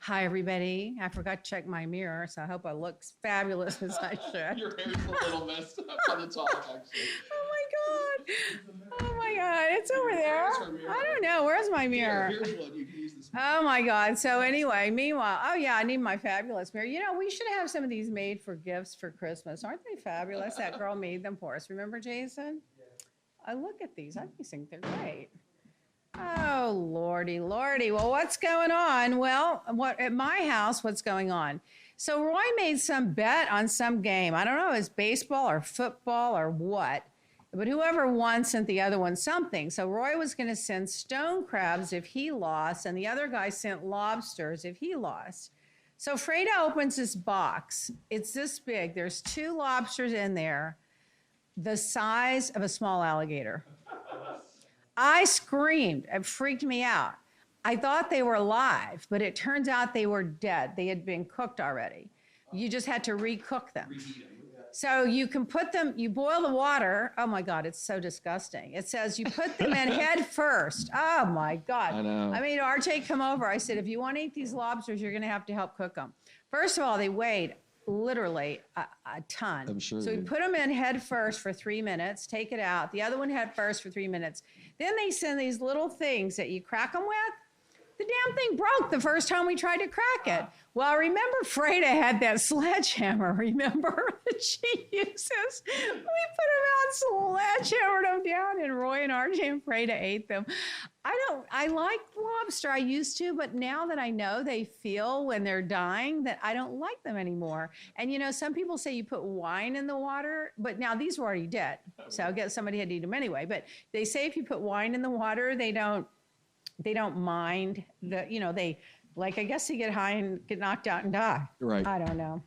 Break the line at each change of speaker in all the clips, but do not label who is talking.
Hi, everybody. I forgot to check my mirror, so I hope I look fabulous as I should.
Your hair's a little messed up on the top, actually.
Oh, my God. Oh, my God. It's over there. I don't know. Where's my mirror?
Here's one. You can use this.
Oh, my God. So anyway, meanwhile, oh, yeah, I need my fabulous mirror. You know, we should have some of these made for gifts for Christmas. Aren't they fabulous? That girl made them for us. Remember, Jason? I look at these. I just think they're great. Oh, Lordy, Lordy. Well, what's going on? Well, at my house, what's going on? So Roy made some bet on some game. I don't know, it's baseball or football or what. But whoever won sent the other one something. So Roy was going to send stone crabs if he lost, and the other guy sent lobsters if he lost. So Freda opens this box. It's this big. There's 2 lobsters in there, the size of a small alligator. I screamed. It freaked me out. I thought they were alive, but it turns out they were dead. They had been cooked already. You just had to recook them. So you can put them, you boil the water. Oh my God, it's so disgusting. It says you put them in head first. Oh my God.
I know.
I made RJ come over. I said, if you want to eat these lobsters, you're going to have to help cook them. First of all, they weighed literally a ton.
I'm sure.
So we put them in head first for 3 minutes, take it out. The other one head first for 3 minutes. Then they send these little things that you crack them with. The damn thing broke the first time we tried to crack it. Well, I remember Freda had that sledgehammer, remember, that she uses. We put them out, sledgehammered them down, and Roy and RJ and Freda ate them. I like lobster, I used to, but now that I know they feel when they're dying, that I don't like them anymore. And you know, some people say you put wine in the water, but now these were already dead. So I guess somebody had to eat them anyway. But they say if you put wine in the water, they don't mind they, like, I guess they get high and get knocked out and die.
Right.
I don't know.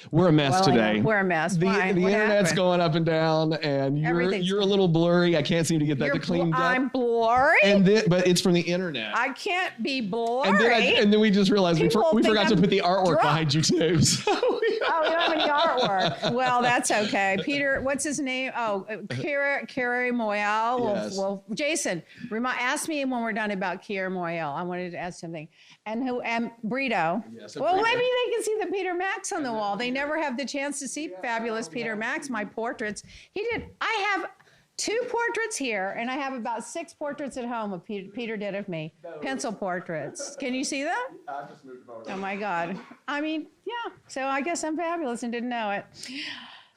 We're a mess today.
We're a mess.
The
Why?
internet's
happened?
going up and down, and you're a little blurry. I can't seem to get that cleaned up.
I'm blurry?
But it's from the internet.
I can't be blurry.
And then we just realized we forgot to put the artwork
drunk.
behind you too. So
we don't have any artwork. Well, that's okay. Peter, what's his name? Oh, Couric Moyal.
Yes.
Well, Jason, ask me when we're done about Couric Moyal. I wanted to ask something. And Brito.
Yes,
well,
Brito.
maybe they can see the Peter Max on the wall. They never have the chance to see fabulous Peter Max, my portraits. I have 2 portraits here, and I have about 6 portraits at home of Peter did of me. Pencil portraits. Can you see them?
I just moved them over.
Oh my God. I mean, yeah. So I guess I'm fabulous and didn't know it.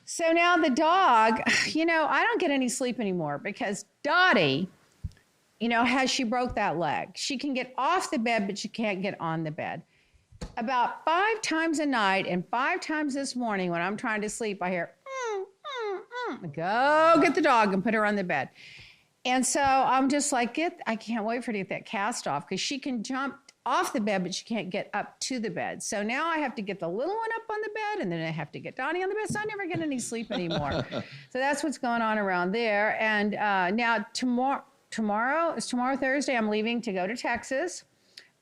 So now the dog, I don't get any sleep anymore because Dottie, she broke that leg. She can get off the bed, but she can't get on the bed. About 5 times a night and 5 times this morning when I'm trying to sleep, I hear, go get the dog and put her on the bed. And so I'm just like, I can't wait for her to get that cast off because she can jump off the bed, but she can't get up to the bed. So now I have to get the little one up on the bed, and then I have to get Donnie on the bed, so I never get any sleep anymore. So that's what's going on around there. And now tomorrow Thursday, I'm leaving to go to Texas.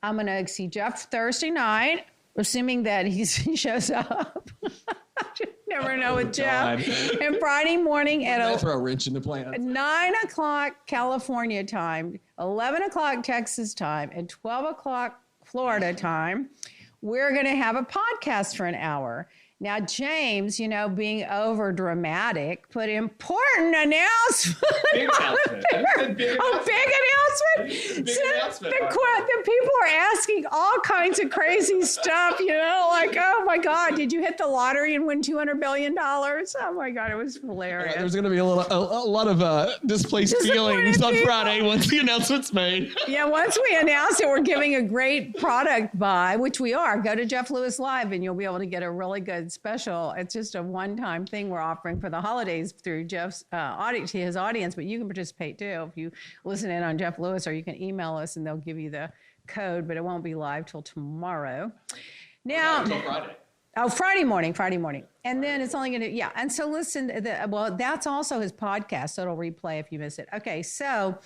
I'm going to see Jeff Thursday night, assuming that he shows up. Never know with Jeff. And Friday morning at
throw a wrench in the plan.
9 o'clock California time, 11 o'clock Texas time, and 12 o'clock Florida time, we're going to have a podcast for an hour. Now, James, being over dramatic, put important announcement.
Big announcement.
Big announcement. The people are asking all kinds of crazy stuff, like, oh my God, did you hit the lottery and win $200 billion? Oh my God, it was hilarious.
There's going to be a lot of displaced feelings on Friday once the announcement's made.
Yeah, once we announce it, we're giving a great product buy, which we are. Go to Jeff Lewis Live and you'll be able to get a really good special. It's just a one-time thing we're offering for the holidays through Jeff's his audience, but you can participate too if you listen in on Jeff Lewis, or you can email us and they'll give you the code, but it won't be live till tomorrow. Now,
Until Friday.
Oh, Friday morning. And then it's only going to, and so listen, that's also his podcast, so it'll replay if you miss it. Okay, so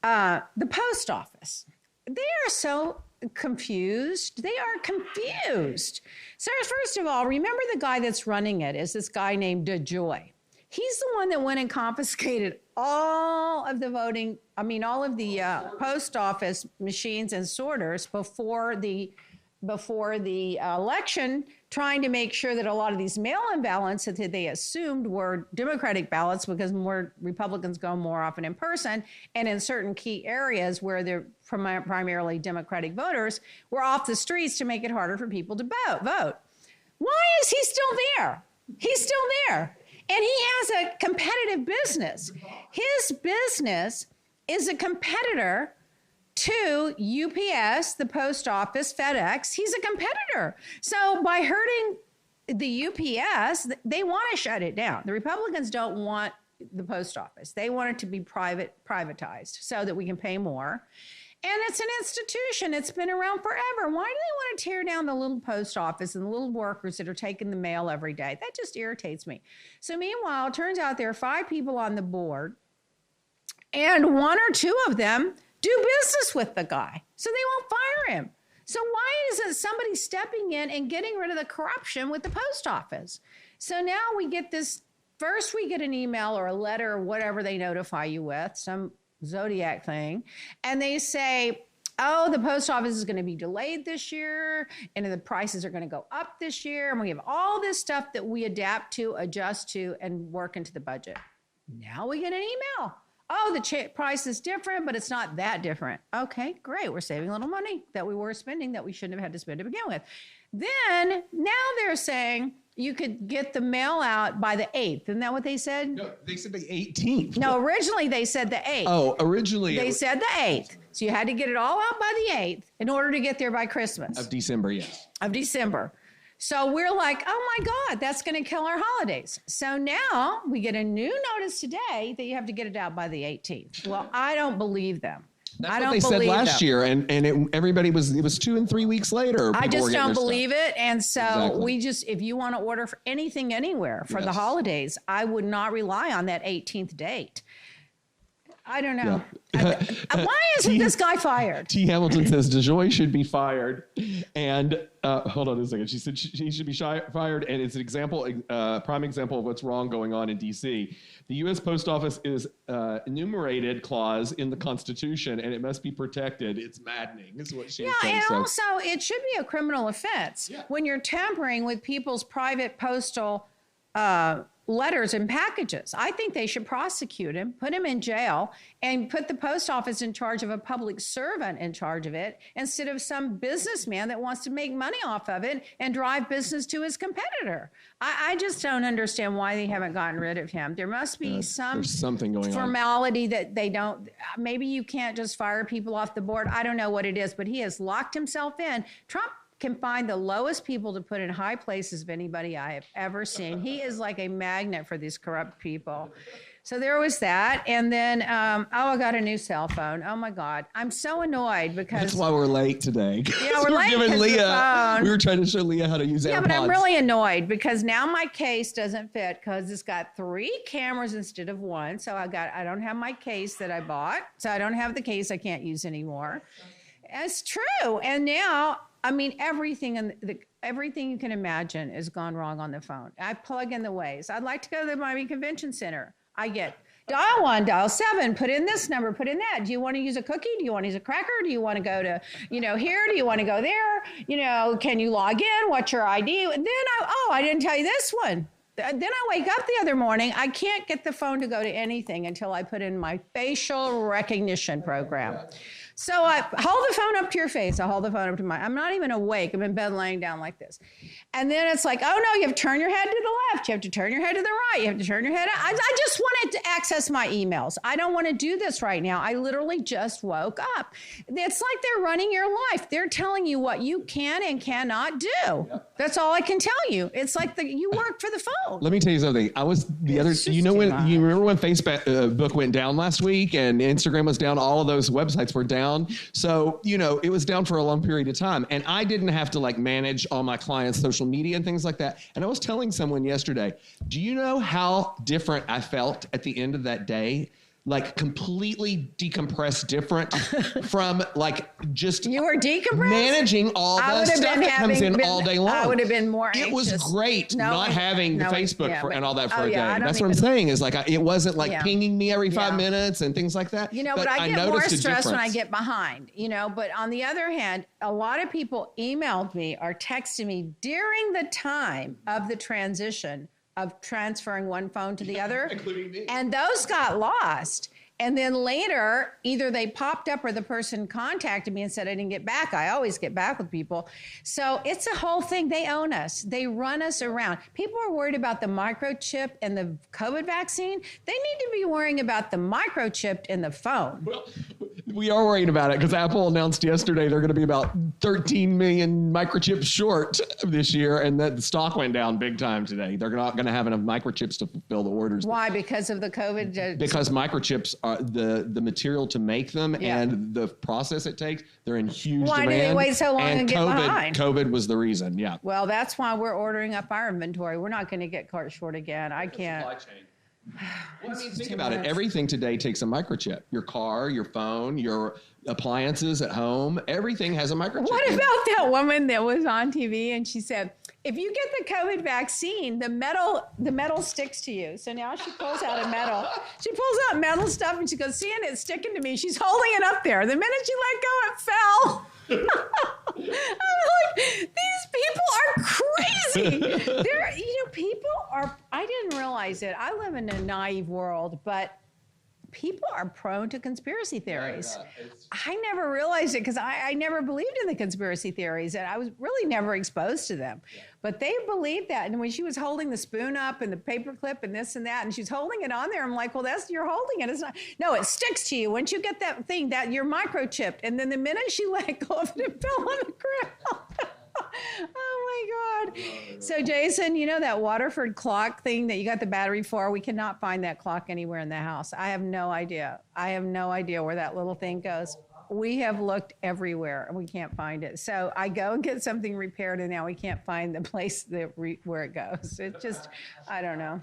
the post office, they are so confused. So first of all, remember the guy that's running it is this guy named DeJoy. He's the one that went and confiscated all of the post office machines and sorters before the before the election, trying to make sure that a lot of these mail-in ballots that they assumed were Democratic ballots, because more Republicans go more often in person, and in certain key areas where they're primarily Democratic voters, were off the streets to make it harder for people to vote. Why is he still there? He's still there. And he has a competitive business. His business is a competitor to UPS, the post office, FedEx. He's a competitor. So by hurting the UPS, they want to shut it down. The Republicans don't want the post office. They want it to be privatized so that we can pay more. And it's an institution. It's been around forever. Why do they want to tear down the little post office and the little workers that are taking the mail every day? That just irritates me. So meanwhile, it turns out there are 5 people on the board, and 1 or 2 of them do business with the guy. So they won't fire him. So why isn't somebody stepping in and getting rid of the corruption with the post office? So now we get this, first we get an email or a letter or whatever they notify you with, some Zodiac thing, and they say, oh, the post office is going to be delayed this year, and the prices are going to go up this year, and we have all this stuff that we adapt to, adjust to, and work into the budget. Now we get an email. Oh, the price is different, but it's not that different. Okay, great. We're saving a little money that we were spending that we shouldn't have had to spend to begin with. Then, now they're saying you could get the mail out by the 8th. Isn't that what they said?
No, they said the 18th.
No, originally they said the 8th.
Oh, originally.
They said the 8th. So you had to get it all out by the 8th in order to get there by Christmas.
Of December, yes.
Of December. So we're like, oh my God, that's going to kill our holidays. So now we get a new notice today that you have to get it out by the 18th. Well, I don't believe them.
That's what they said last year, and everybody was, it was 2 and 3 weeks later.
I just don't believe it. And so
Exactly.
we just, if you want to order for anything anywhere for the holidays, I would not rely on that 18th date. I don't know.
Yeah.
Why isn't this guy fired?
T. Hamilton says DeJoy should be fired. And hold on a second. She said he should be fired. And it's an example, prime example of what's wrong going on in D.C. The U.S. Post Office is enumerated clause in the Constitution, and it must be protected. It's maddening, is what she said.
And also it should be a criminal offense when you're tampering with people's private postal letters and packages. I think they should prosecute him, put him in jail, and put the post office in charge of a public servant in charge of it, instead of some businessman that wants to make money off of it and drive business to his competitor. I just don't understand why they haven't gotten rid of him. There must be
something going
formality that they don't. Maybe you can't just fire people off the board. I don't know what it is, but he has locked himself in. Trump can find the lowest people to put in high places of anybody I have ever seen. He is like a magnet for these corrupt people. So there was that. And then, I got a new cell phone. Oh my God. I'm so annoyed because.
That's why we're late today.
Yeah, we're late
giving
because
Leah, we were trying to show Leah how to use AirPods.
Yeah, but I'm really annoyed because now my case doesn't fit because it's got 3 cameras instead of 1. So I don't have my case that I bought. So I don't have the case I can't use anymore. It's true. And now, I mean, everything you can imagine has gone wrong on the phone. I plug in the ways. I'd like to go to the Miami Convention Center. I get dial 1, dial 7, put in this number, put in that. Do you want to use a cookie? Do you want to use a cracker? Do you want to go to, here? Do you want to go there? Can you log in? What's your ID? And then I didn't tell you this one. Then I wake up the other morning. I can't get the phone to go to anything until I put in my facial recognition program. So I hold the phone up to your face. I hold the phone up to I'm not even awake. I'm in bed laying down like this. And then it's like, oh no, you have to turn your head to the left. You have to turn your head to the right. You have to turn your head. I just wanted to access my emails. I don't want to do this right now. I literally just woke up. It's like they're running your life. They're telling you what you can and cannot do. Yep. That's all I can tell you. It's like you work for the phone.
Let me tell you something. I was you remember when Facebook went down last week and Instagram was down, all of those websites were down. So, it was down for a long period of time. And I didn't have to manage all my clients' social media and things like that. And I was telling someone yesterday, do you know how different I felt at the end of that day? like completely decompressed different from like just
You were decompressed?
managing all the stuff that comes in all day long.
I would have been more anxious.
It was great not having the Facebook and all that for a day. That's what I'm saying is like, it wasn't like pinging me every 5 minutes and things like that.
You know, but I get more stressed when I get behind, you know, but on the other hand, a lot of people emailed me or texted me during the time of the transition of transferring one phone to the other,
including me.
And those got lost. And then later, either they popped up or the person contacted me and said, I didn't get back. I always get back with people. So it's a whole thing. They own us. They run us around. People are worried about the microchip and the COVID vaccine. They need to be worrying about the microchip in the phone.
Well, we are worried about it because Apple announced yesterday they're going to be about 13 million microchips short this year, and that the stock went down big time today. They're not going to have enough microchips to fulfill the orders.
Why? Because of the COVID?
Because microchips are the material to make them and the process it takes. They're in huge demand.
Why do they wait so long and get behind?
COVID was the reason. Yeah.
Well, that's why we're ordering up our inventory. We're not going to get cart short again. I can't.
Supply chain. Well, I mean, think about it. Everything today takes a microchip. Your car, your phone, your appliances at home, everything has a microchip.
What about that woman that was on TV and she said, if you get the COVID vaccine, the metal sticks to you. So now she pulls out a metal. She pulls out metal stuff and she goes, see, and it's sticking to me. She's holding it up there. The minute she let go, it fell. I'm like, these people are crazy. People are, I didn't realize it. I live in a naive world, but people are prone to conspiracy theories. I never realized it because I never believed in the conspiracy theories, and I was really never exposed to them. Yeah. But they believed that. And when she was holding the spoon up and the paper clip and this and that, and she's holding it on there, I'm like, well, you're holding it. It's not. No, it sticks to you. Once you get that thing, that you're microchipped. And then the minute she let go of it, it fell on the ground. Oh my God. So Jason, you know that Waterford clock thing that you got the battery for? We cannot find that clock anywhere in the house. I have no idea. I have no idea where that little thing goes. We have looked everywhere and we can't find it. So I go and get something repaired and now we can't find the place where it goes. It just, I don't know.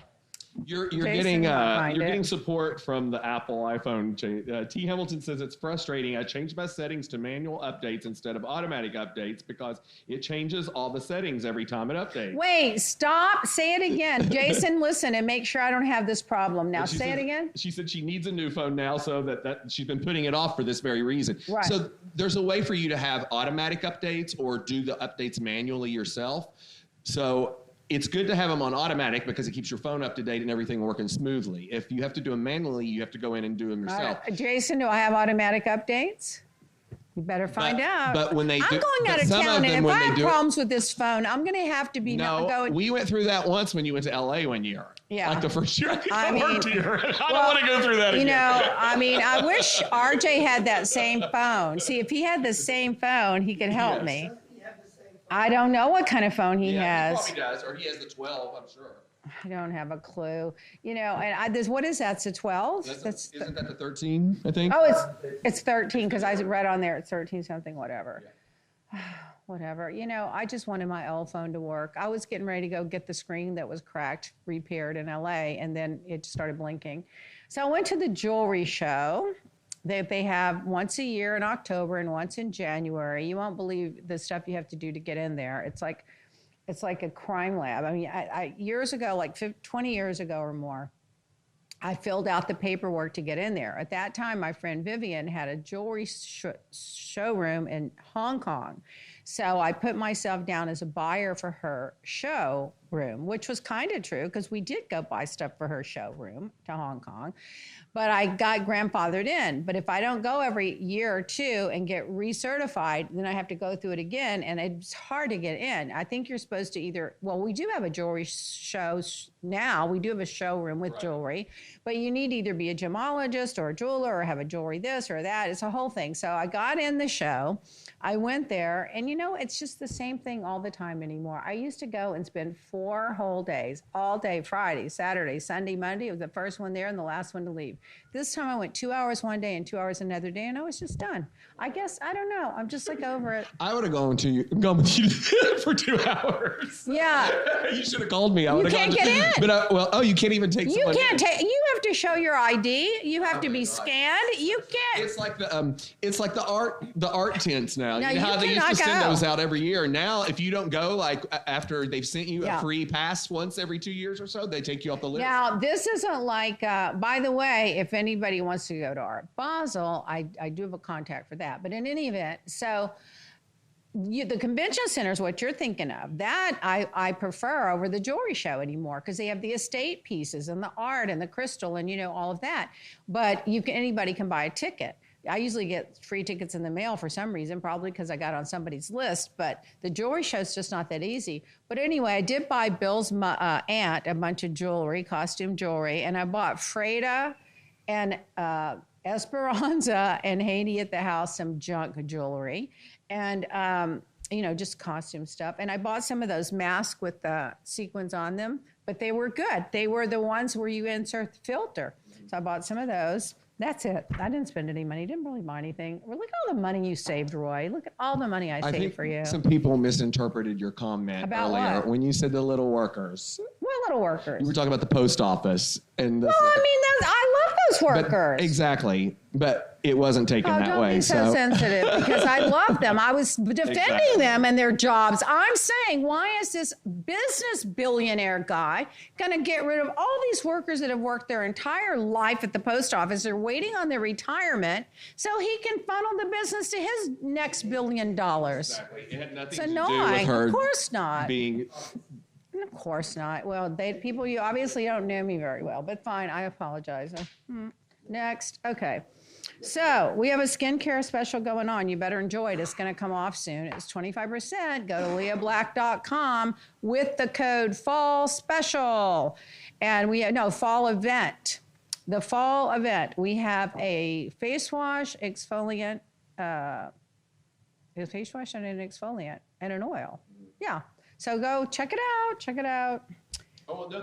You're getting support from the Apple iPhone. T. Hamilton says it's frustrating. I changed my settings to manual updates instead of automatic updates because it changes all the settings every time it updates.
Wait, stop. Say it again. Jason, listen and make sure I don't have this problem. Now say it again.
She said she needs a new phone now, so that she's been putting it off for this very reason.
Right.
So there's a way for you to have automatic updates or do the updates manually yourself. So it's good to have them on automatic because it keeps your phone up to date and everything working smoothly. If you have to do them manually, you have to go in and do them yourself.
Jason, do I have automatic updates? You better find out.
But when they
I'm going out of town, and if I have problems with this phone, I'm going to have to be going.
We went through that once when you went to LA one year.
Yeah.
Like the first year I worked here. I don't want to go through that again.
You know, I mean, I wish RJ had that same phone. See, if he had the same phone, he could help me. I don't know what kind of phone he has.
He probably does, or he has the 12, I'm sure.
I don't have a clue. You know, and what is that? It's a 12?
Isn't that the 13, I think?
Oh, it's 13 because I read on there it's 13 something, whatever. Yeah. Whatever. You know, I just wanted my old phone to work. I was getting ready to go get the screen that was cracked, repaired in LA, and then it just started blinking. So I went to the jewelry show. They have once a year in October and once in January. You won't believe the stuff you have to do to get in there. It's like a crime lab. I mean, I years ago, like 20 years ago or more, I filled out the paperwork to get in there. At that time, my friend Vivian had a jewelry showroom in Hong Kong. So I put myself down as a buyer for her showroom, which was kind of true because we did go buy stuff for her showroom to Hong Kong. But I got grandfathered in. But if I don't go every year or two and get recertified, then I have to go through it again. And it's hard to get in. I think you're supposed to we do have a jewelry show now. We do have a showroom with jewelry. But you need to either be a gemologist or a jeweler or have a jewelry this or that. It's a whole thing. So I got in the show. I went there. And, you know, it's just the same thing all the time anymore. I used to go and spend 4 4 whole days, all day, Friday, Saturday, Sunday, Monday. It was the first one there and the last one to leave. This time I went 2 hours one day and 2 hours another day, and I was just done. I guess, I don't know. I'm just like over it.
I would have gone with you for 2 hours.
Yeah.
You should have called me. I would
You
have
can't
gone
get in.
But you can't even take
You
someone
can't
in.
take, you have to show your ID. You have to be
God.
scanned. You can't.
It's like the art tents now.
No,
you know how
you
they used to
cannot
send
go.
those out every year. Now, if you don't go, like after they've sent you
Yeah.
a free pass once every 2 years or so, they take you off the list.
Now, this isn't like, by the way, if anybody wants to go to Art Basel, I do have a contact for that. But in any event, so the convention center is what you're thinking of. That I prefer over the jewelry show anymore because they have the estate pieces and the art and the crystal and, all of that. But anybody can buy a ticket. I usually get free tickets in the mail for some reason, probably because I got on somebody's list, but the jewelry show is just not that easy. But anyway, I did buy Bill's aunt a bunch of jewelry, costume jewelry, and I bought Freda and Esperanza and Haiti at the house some junk jewelry and, just costume stuff. And I bought some of those masks with the sequins on them, but they were good. They were the ones where you insert the filter. So I bought some of those. That's it. I didn't spend any money. Didn't really buy anything. Look at all the money you saved, Roy. Look at all the money I saved for you.
Some people misinterpreted your comment
About
earlier
what?
when you said the little workers.
What little workers?
You were talking about the post office and the.
Well, I mean, I love those workers.
Exactly, but it wasn't taken that
don't
way.
be so sensitive because I love them. I was defending them and their jobs. I'm saying, why is this business billionaire guy going to get rid of all these workers that have worked their entire life at the post office? They're waiting on their retirement so he can funnel the business to his next $1 billion.
Exactly. It had nothing
It's
to do with
annoying.
her
Of course not.
being.
Of course not. Well, people, you obviously don't know me very well, but fine. I apologize. Next. Okay. So we have a skincare special going on. You better enjoy it. It's going to come off soon. It's 25%. Go to leablack.com with the code fall special. And fall event. The fall event. We have a face wash, exfoliant, a face wash and an exfoliant and an oil. Yeah. So go check it out. Check it out.
Oh no,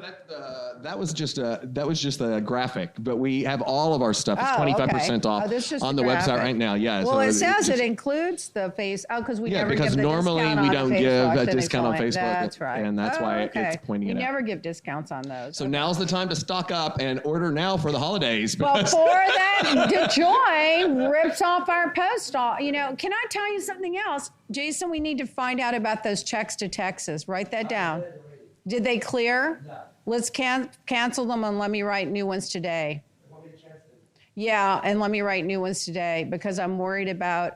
that was just a graphic, but we have all of our stuff. It's 25% off
this is just
on
the
the website
graphic.
right now. Yeah.
Well,
so
it says
just-
it includes the face. Oh, because we
Yeah,
never
because
give the
normally
discount
we
on
don't
face
give
wash
a
and
discount on
exfoliant.
Facebook,
That's right.
and that's why it's pointing it
We
out.
never give discounts on those.
So now's the time to stock up and order now for the holidays. because-
Before that, DeJoy rips off our post. Can I tell you something else? Jason, we need to find out about those checks to Texas. Write that down. Did they clear? No. Let's cancel them and let me write new ones today. Yeah, and let me write new ones today because I'm worried about.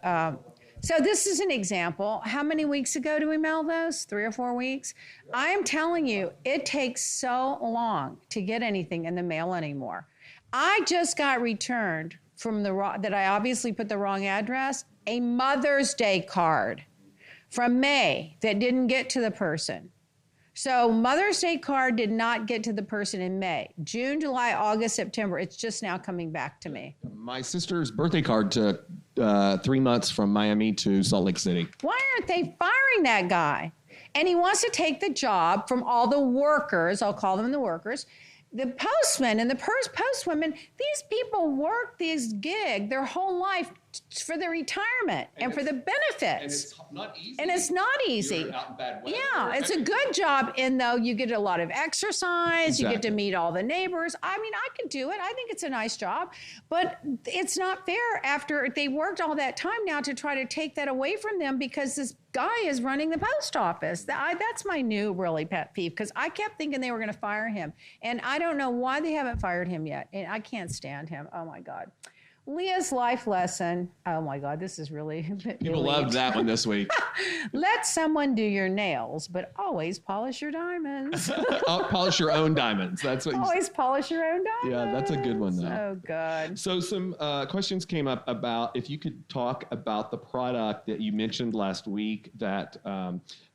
So this is an example. How many weeks ago do we mail those? 3 or 4 weeks? I am telling you, it takes so long to get anything in the mail anymore. I just got returned from that I obviously put the wrong address, a Mother's Day card from May that didn't get to the person. So Mother's Day card did not get to the person in May. June, July, August, September. It's just now coming back to me.
My sister's birthday card took 3 months from Miami to Salt Lake City.
Why aren't they firing that guy? And he wants to take the job from all the workers. I'll call them the workers. The postmen and the postwomen, these people work these gigs their whole life for their retirement and for the benefits.
And it's not easy.
You're
out in bad weather.
Yeah, it's a good job. And though you get a lot of exercise, you get to meet all the neighbors. I mean, I could do it. I think it's a nice job, but it's not fair after they worked all that time now to try to take that away from them because this guy is running the post office. That's my new really pet peeve because I kept thinking they were going to fire him. And I don't know why they haven't fired him yet. And I can't stand him. Oh my God. Leah's life lesson. Oh my God, this is really.
People loved that one this week.
Let someone do your nails, but always polish your diamonds.
Polish your own diamonds. That's what.
Always polish your own diamonds.
Yeah, that's a good one though.
Oh God.
So some questions came up about if you could talk about the product that you mentioned last week that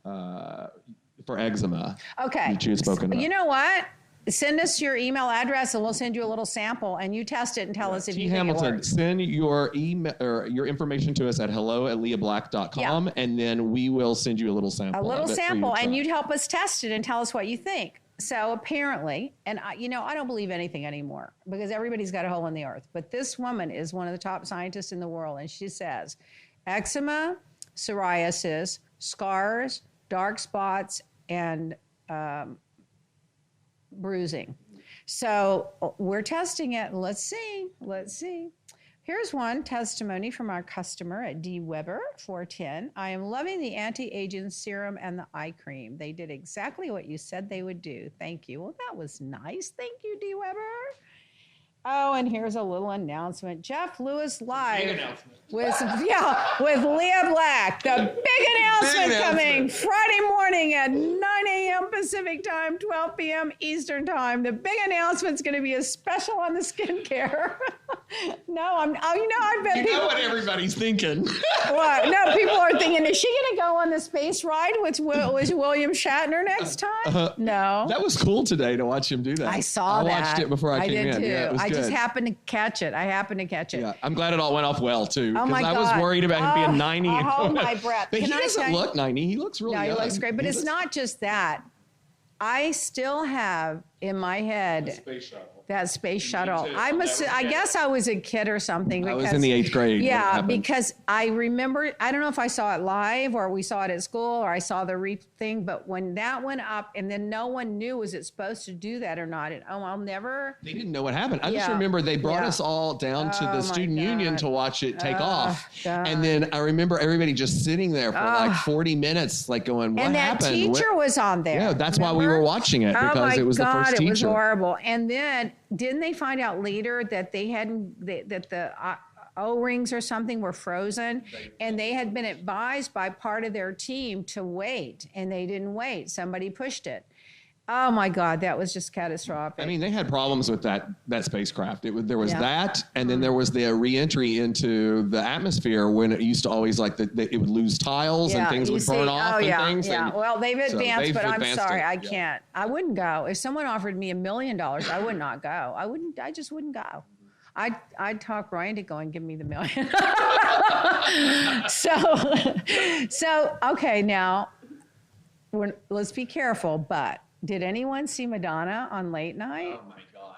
for eczema.
Okay.
That you had spoken about.
You know what? send us your email address and we'll send you a little sample and you test it and tell us if
T.
you think
Hamilton,
it works.
send your email or your information to us at hello@leablack.com, and then we will send you a little sample.
A little
of it for you to
sample, and
try.
you'd help us test it and tell us what you think. So apparently, and I don't believe anything anymore because everybody's got a hole in the earth. But this woman is one of the top scientists in the world, and she says eczema, psoriasis, scars, dark spots, and bruising. So we're testing it. Let's see. Here's one testimony from our customer at D. Weber 410. I am loving the anti-aging serum and the eye cream. They did exactly what you said they would do. Thank you. Well, that was nice. Thank you, D. Weber. Oh, and here's a little announcement. Jeff Lewis live with Lea Black. The big announcement coming Friday morning at 9 a.m. Pacific time, 12 p.m. Eastern time. The big announcement's going to be a special on the skincare. I bet
You know what everybody's thinking.
What? No, people are thinking, is she going to go on the space ride with William Shatner next time? No.
That was cool today to watch him do that.
I saw that.
I watched it before I came
did
in.
Too.
Yeah, it was
I
good.
just happened to catch it.
Yeah, I'm glad it all went off well too.
Oh my
I
God.
was worried about him being 90.
I'll hold my breath.
But
Can
he
I
doesn't
tell you-
look 90. He looks really
No, he
young.
looks great. But it's not just that. I still have in my head
Space shuttle.
that space shuttle.
too.
I guess I was a kid or something.
I
Because,
was in the 8th grade when it
Yeah,
happened.
because I remember, I don't know if I saw it live or we saw it at school or I saw the thing, but when that went up and then no one knew, was it supposed to do that or not? And I'll never.
They didn't know what happened. I just
Yeah.
remember they brought
Yeah.
us all down to
Oh,
the
my
student union
God.
to watch it take off.
God.
And then I remember everybody just sitting there for like 40 minutes, like going, what
And that
happened?
teacher was on there.
Yeah, that's why we
remember?
were watching it,
Oh
because
my
it was the
God,
first
it was
teacher.
horrible. And then didn't they find out later that they hadn't that the O-rings or something were frozen, and they had been advised by part of their team to wait, and they didn't wait. Somebody pushed it. Oh my God, that was just catastrophic.
I mean, they had problems with that spacecraft. There was
Yeah.
that, and then there was the re-entry into the atmosphere when it used to always it would lose tiles and things
you
would burn
see-
off
oh,
and
yeah,
things.
Yeah,
and
well, they've
so
advanced,
they've
but I'm
advanced
sorry,
it.
I
Yeah.
can't. I wouldn't go. If someone offered me $1 million, I would not go. I just wouldn't go. I'd talk Ryan to go and give me the $1 million. So okay, now let's be careful. But did anyone see Madonna on late night?
Oh my God.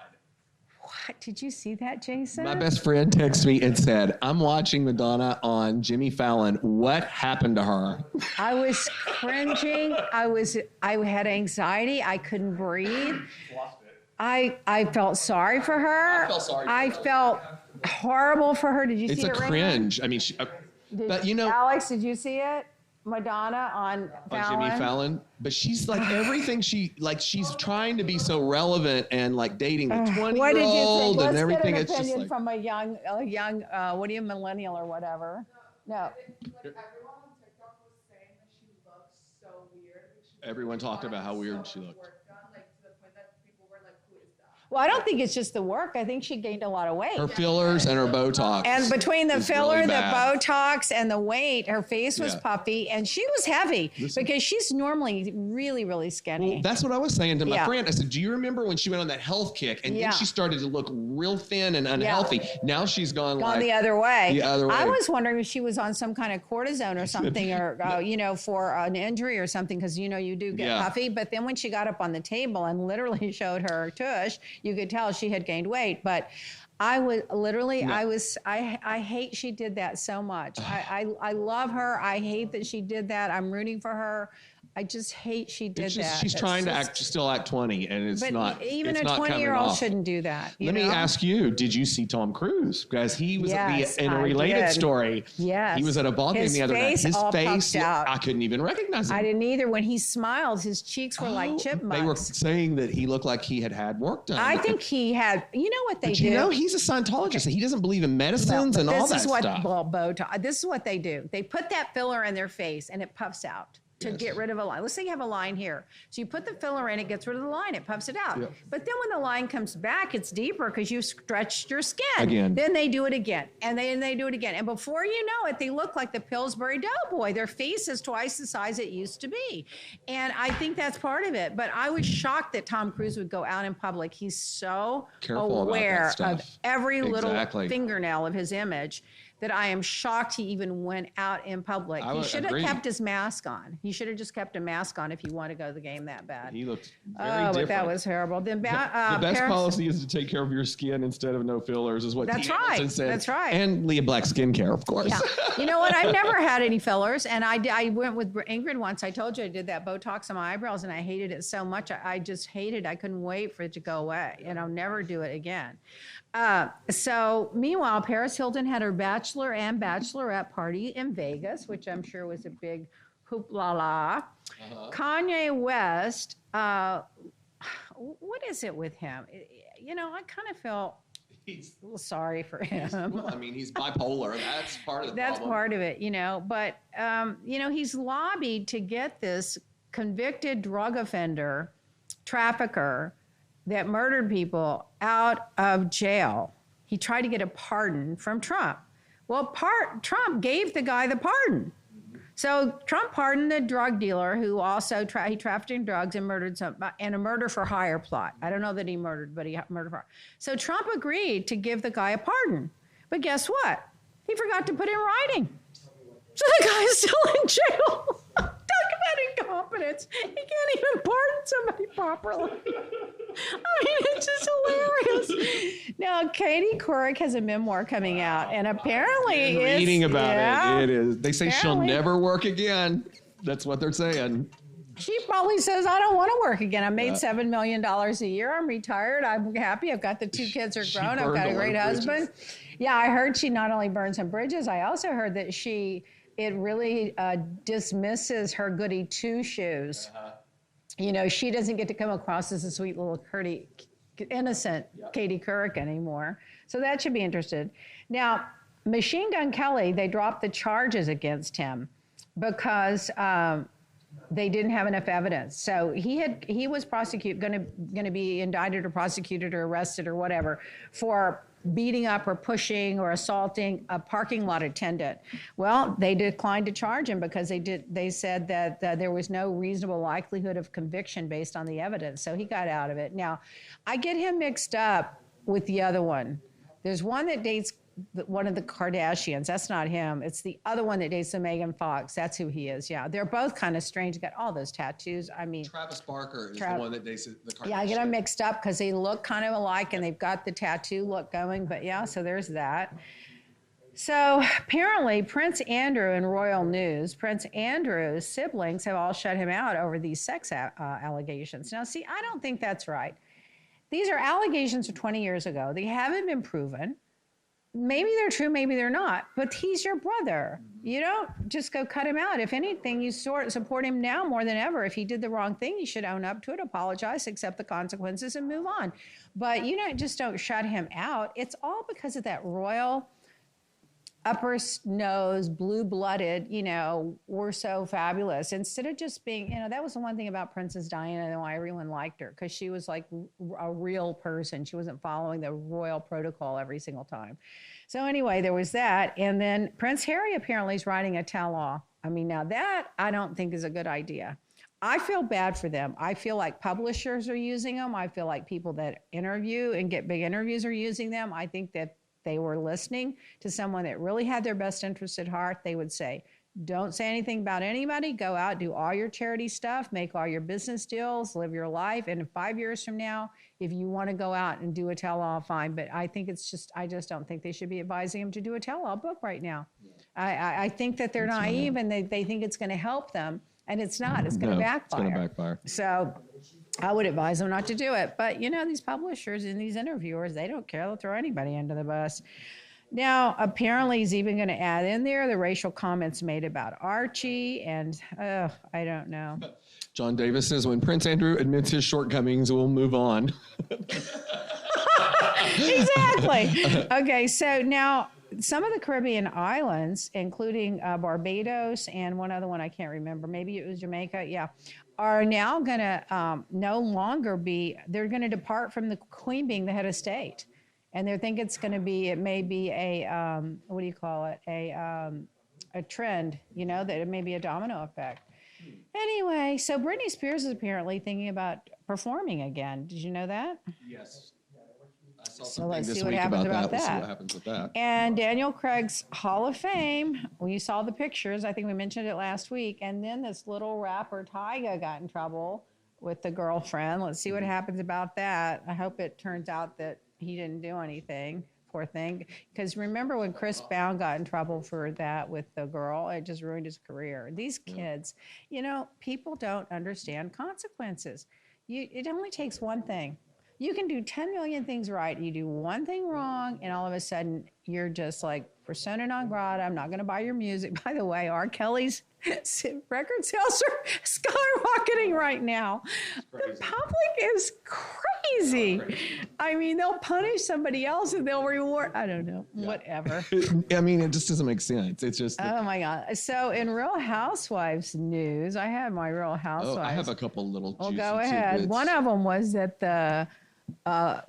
What? Did you see that, Jason?
My best friend texted me and said, I'm watching Madonna on Jimmy Fallon. What happened to her?
I was cringing. I had anxiety. I couldn't breathe. I felt sorry for her.
I felt sorry for
I
her.
felt horrible for her. Did you
It's
see
a
it, Raymond?
cringe. I mean, but you know,
Alex, did you see it? Madonna on Fallon?
Jimmy Fallon, but she's like everything she's trying to be so relevant and like dating the 20-year-old
What did you think?
and
Let's
everything.
get an
It's just
opinion
like,
from a young, what are you, millennial or whatever? No.
Like everyone on TikTok was saying that she looked so weird.
Everyone talked about how weird she looked.
Work done, like to the point that people were like, "Who is that?"
Well, I don't think it's just the work. I think she gained a lot of weight.
her fillers and her Botox.
And between the
is
filler,
really
the
bad.
Botox, and the weight, her face was
Yeah.
puffy, and she was heavy because she's normally really, really skinny.
Well, that's what I was saying to my
Yeah.
friend. I said, do you remember when she went on that health kick and
Yeah.
then she started to look real thin and unhealthy? Now she's gone
Gone
like
the other way.
The other way.
I was wondering if she was on some kind of cortisone or something, or for an injury or something, because you do get
Yeah.
puffy. But then when she got up on the table and literally showed her tush, you could tell she had gained weight. But I was literally,
No.
I hate she did that so much. I love her. I hate that she did that. I'm rooting for her. I just hate she did
It's just,
that.
she's
It's
trying to
just-
still act 20, and it's
But
not.
even
it's
a
not coming
20-year-old
off.
shouldn't do that.
Let me ask you: did you see Tom Cruise? Because he was
Yes,
in a
I
related
did.
story.
Yes.
he was at a ball game
His
the other night.
face
His
all
face,
puffed out.
I couldn't even recognize him.
I didn't either. When he smiled, his cheeks were like
Oh,
chipmunks.
They were saying that he looked like he had work done.
I think he had. You know what they
But
do?
you know, he's a Scientologist. He doesn't believe in medicines and all that
Botox.
stuff.
Well, Botox. This is what they do. They put that filler in their face, and it puffs out. to get rid of a line. Let's say you have a line here. So you put the filler in, it gets rid of the line, it puffs it out.
Yep.
But then when the line comes back, it's deeper because you stretched your skin.
Again.
Then they do it again, and they do it again. And before you know it, they look like the Pillsbury Doughboy. Their face is twice the size it used to be. And I think that's part of it. But I was shocked that Tom Cruise would go out in public. He's so
Careful
aware
about that
of
stuff.
every little
Exactly.
fingernail of his image that I am shocked he even went out in public.
I
He
would
should have
agree.
kept his mask on. He should have just kept a mask on if he wanted to go to the game that bad.
He looked very
Oh,
different.
but that was horrible. Then
the best
Paris-
policy is to take care of your skin instead of no fillers, is what
That's
T. Hamilton
right.
said.
That's right.
And Lea Black skincare, of course.
Yeah. You know what? I've never had any fillers, and I went with Ingrid once. I told you I did that Botox on my eyebrows, and I hated it so much. I just hated it. I couldn't wait for it to go away, and I'll never do it again. So meanwhile, Paris Hilton had her bachelor and bachelorette party in Vegas, which I'm sure was a big hoop la la. Kanye West, what is it with him? You know, I kind of felt
He's,
a little sorry for him.
well, I mean, he's bipolar. That's part of the
That's
problem.
part of it, you know. But, you know, he's lobbied to get this convicted drug offender, trafficker that murdered people out of jail. He tried to get a pardon from Trump. Well, Trump gave the guy the pardon. So Trump pardoned the drug dealer who also he trafficked in drugs and murdered and a murder for hire plot. I don't know that he murdered, but he murdered for hire. So Trump agreed to give the guy a pardon. But guess what? He forgot to put in writing. So the guy is still in jail. Talk about incompetence. He can't even pardon somebody properly. I mean, it's just hilarious. Now, Katie Couric has a memoir coming out, and apparently it's...
Reading about it is. They say she'll
Apparently.
never work again. That's what they're saying.
She probably says, I don't want to work again. I made $7 million a year. I'm retired. I'm happy. I've got the 2 kids are
She
grown. I've
burned
got
a
a
lot
great
of
husband. Yeah, I heard she not only burned some bridges, I also heard that it really dismisses her goody 2 shoes. You know, she doesn't get to come across as a sweet little innocent Katie Couric anymore. So that should be interesting. Now, Machine Gun Kelly, they dropped the charges against him because they didn't have enough evidence. So he was going to be indicted or prosecuted or arrested or whatever for beating up or pushing or assaulting a parking lot attendant. Well, they declined to charge him because they said that there was no reasonable likelihood of conviction based on the evidence. So he got out of it. Now, I get him mixed up with the other one. There's one that dates one of the Kardashians. That's not him. It's the other one that dates the Megan Fox. That's who he is. Yeah, they're both kind of strange. Got all those tattoos. I mean,
Travis Barker is the one that dates the Kardashians.
yeah, I get them mixed up because they look kind of alike and they've got the tattoo look going. But yeah, so there's that. So apparently Prince Andrew in royal news, Prince Andrew's siblings have all shut him out over these sex allegations. Now, see, I don't think that's right. These are allegations from 20 years ago. They haven't been proven. Maybe they're true, maybe they're not, but he's your brother. You don't just go cut him out. If anything, you support him now more than ever. If he did the wrong thing, he should own up to it, apologize, accept the consequences, and move on. But don't shut him out. It's all because of that royal upper nose, blue-blooded, we're so fabulous. Instead of just being, that was the one thing about Princess Diana and why everyone liked her, because she was like a real person. She wasn't following the royal protocol every single time. So anyway, there was that. And then Prince Harry apparently is writing a tell-all. I mean, now that I don't think is a good idea. I feel bad for them. I feel like publishers are using them. I feel like people that interview and get big interviews are using them. I think that they were listening to someone that really had their best interest at heart. They would say, don't say anything about anybody. Go out, do all your charity stuff, make all your business deals, live your life. And in 5 years from now, if you want to go out and do a tell-all, fine. But I think I just don't think they should be advising them to do a tell-all book right now. I think that they're naive and they think it's going to help them. And it's not. It's going to backfire.
It's going to backfire.
So I would advise them not to do it. But, these publishers and these interviewers, they don't care. They'll throw anybody under the bus. Now, apparently he's even going to add in there the racial comments made about Archie. And, I don't know.
John Davis says, when Prince Andrew admits his shortcomings, we'll move on.
Exactly. Okay, so now some of the Caribbean islands, including Barbados and one other one I can't remember, maybe it was Jamaica, yeah, are now going to no longer be, they're going to depart from the queen being the head of state. And they think it's going to be, it may be a, what do you call it, a trend, you know, that it may be a domino effect. Anyway, so Britney Spears is apparently thinking about performing again. Did you know that?
Yes. I saw
So
something
let's
this
see what
week
happens
about
about
that. We'll see
that.
what happens with that.
And Daniel Craig's Hall of Fame, when you saw the pictures, I think we mentioned it last week. And then this little rapper Tyga got in trouble with the girlfriend. Let's see what happens about that. I hope it turns out that he didn't do anything. Poor thing. Because remember when Chris Brown got in trouble for that with the girl, it just ruined his career. These kids, you know, people don't understand consequences. It only takes one thing. You can do 10 million things right. You do one thing wrong, and all of a sudden, you're just like, persona non grata. I'm not going to buy your music. By the way, R. Kelly's record sales are skyrocketing right now. The public is crazy. I mean, they'll punish somebody else and they'll reward. I don't know. Yeah. Whatever.
I mean, it just doesn't make sense. It's just.
Oh, my God. So in Real Housewives news, I have my Real Housewives.
Oh, I have a couple little
Well, go ahead. Tidbits. One of them was that the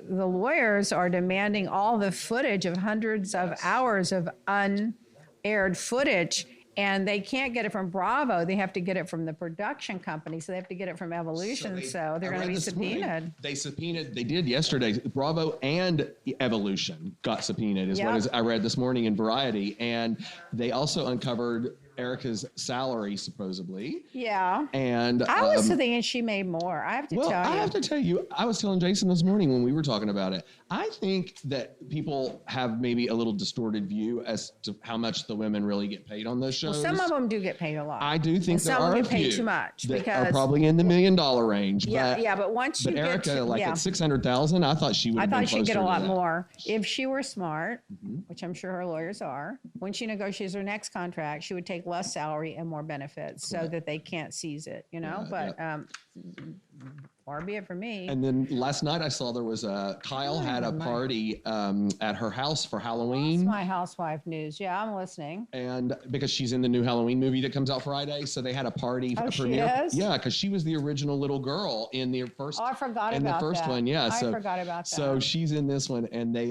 lawyers are demanding all the footage of hundreds of hours of unaired footage, and they can't get it from Bravo. They have to get it from the production company, so they have to get it from Evolution, so they're going to be subpoenaed.
They did yesterday. Bravo and Evolution got subpoenaed, is what I read this morning in Variety, and they also uncovered Erica's salary, supposedly.
Yeah.
And
I was thinking she made more. I have to tell you.
I have to tell you, I was telling Jason this morning when we were talking about it, I think that people have maybe a little distorted view as to how much the women really get paid on those shows.
Well, some of them do get paid a lot.
I do think there are a few
get paid too much
that
because
are probably in the $1 million range.
Yeah, but once you get
Erica, at 600,000, I thought she would.
I thought she'd get a lot more if she were smart, which I'm sure her lawyers are. When she negotiates her next contract, she would take less salary and more benefits so that they can't seize it, you know. Far be it for me.
And then last night I saw there was Kyle had a party at her house for Halloween.
That's my housewife news. Yeah, I'm listening.
And because she's in the new Halloween movie that comes out Friday, so they had a party premiere.
She is?
Yeah, because she was the original little girl in the first.
Oh, I forgot
in
about
the first
that.
one. Yeah,
I forgot about that.
So she's in this one, and they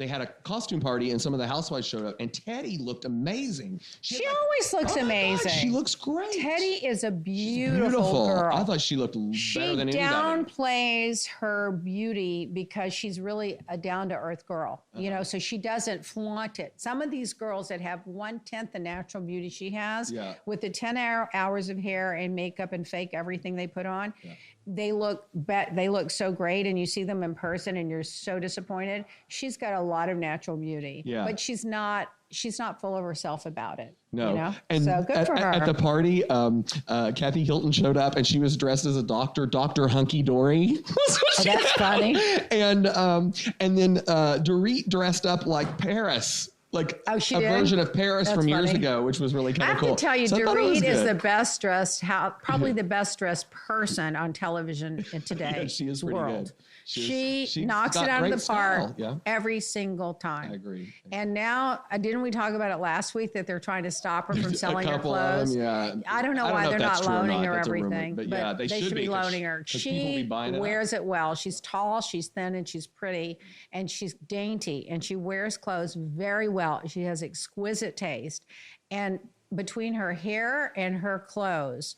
had a costume party, and some of the housewives showed up, and Teddy looked amazing.
She always looks amazing.
God, she looks great.
Teddy is a beautiful girl.
I thought she looked better than anybody.
She downplays her beauty because she's really a down-to-earth girl, you know, so she doesn't flaunt it. Some of these girls that have 1/10 the natural beauty she has, with the 10 hours of hair and makeup and fake everything they put on, they look so great, and you see them in person and you're so disappointed. She's got a lot of natural beauty, but she's not full of herself about it.
No.
You know?
And
so good for her.
At the party, Kathy Hilton showed up, and she was dressed as a Dr. Hunky Dory.
That's funny.
And then Dorit dressed up like Paris. Like a version of Paris from years ago, which was really kind of cool.
I have to tell you, Dorit is the best dressed, probably the best dressed person on television in today's
she is pretty good.
She knocks it out of the park every single time.
I agree.
And now, didn't we talk about it last week that they're trying to stop her from selling her clothes? I don't know why they're not loaning her everything, but they should be loaning her. She wears it well. She's tall, she's thin, and she's pretty, and she's dainty, and she wears clothes very well. She has exquisite taste. And between her hair and her clothes,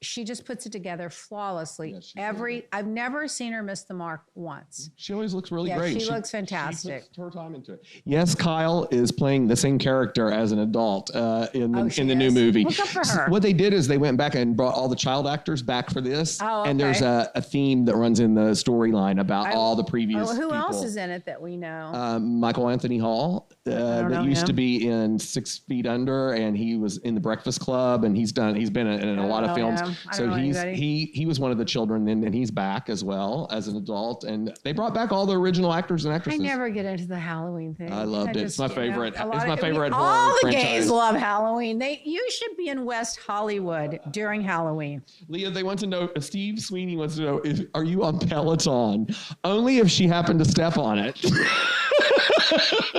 she just puts it together flawlessly. I've never seen her miss the mark once.
She always looks really great.
She looks fantastic.
She puts her time into it. Yes, Kyle is playing the same character as an adult in the new movie.
Look up for her.
What they did is they went back and brought all the child actors back for this.
Oh, okay.
And there's a theme that runs in the storyline about all the previous
who
people.
else is in it that we know?
Michael Anthony Hall
don't
that
know
used to
him.
be in 6 Feet Under, and he was in the Breakfast Club, and he's been in a lot of
know
films.
him. I
So
don't know anybody.
he was one of the children, and he's back as well as an adult. And they brought back all the original actors and
I
actresses.
never get into the Halloween thing.
I loved it. It's my favorite.
a lot
It's my
of-
favorite
all
horror
the
franchise.
gays love Halloween. You should be in West Hollywood during Halloween.
Leah, they want to know. Steve Sweeney wants to know: are you on Peloton? Only if she happened to step on it.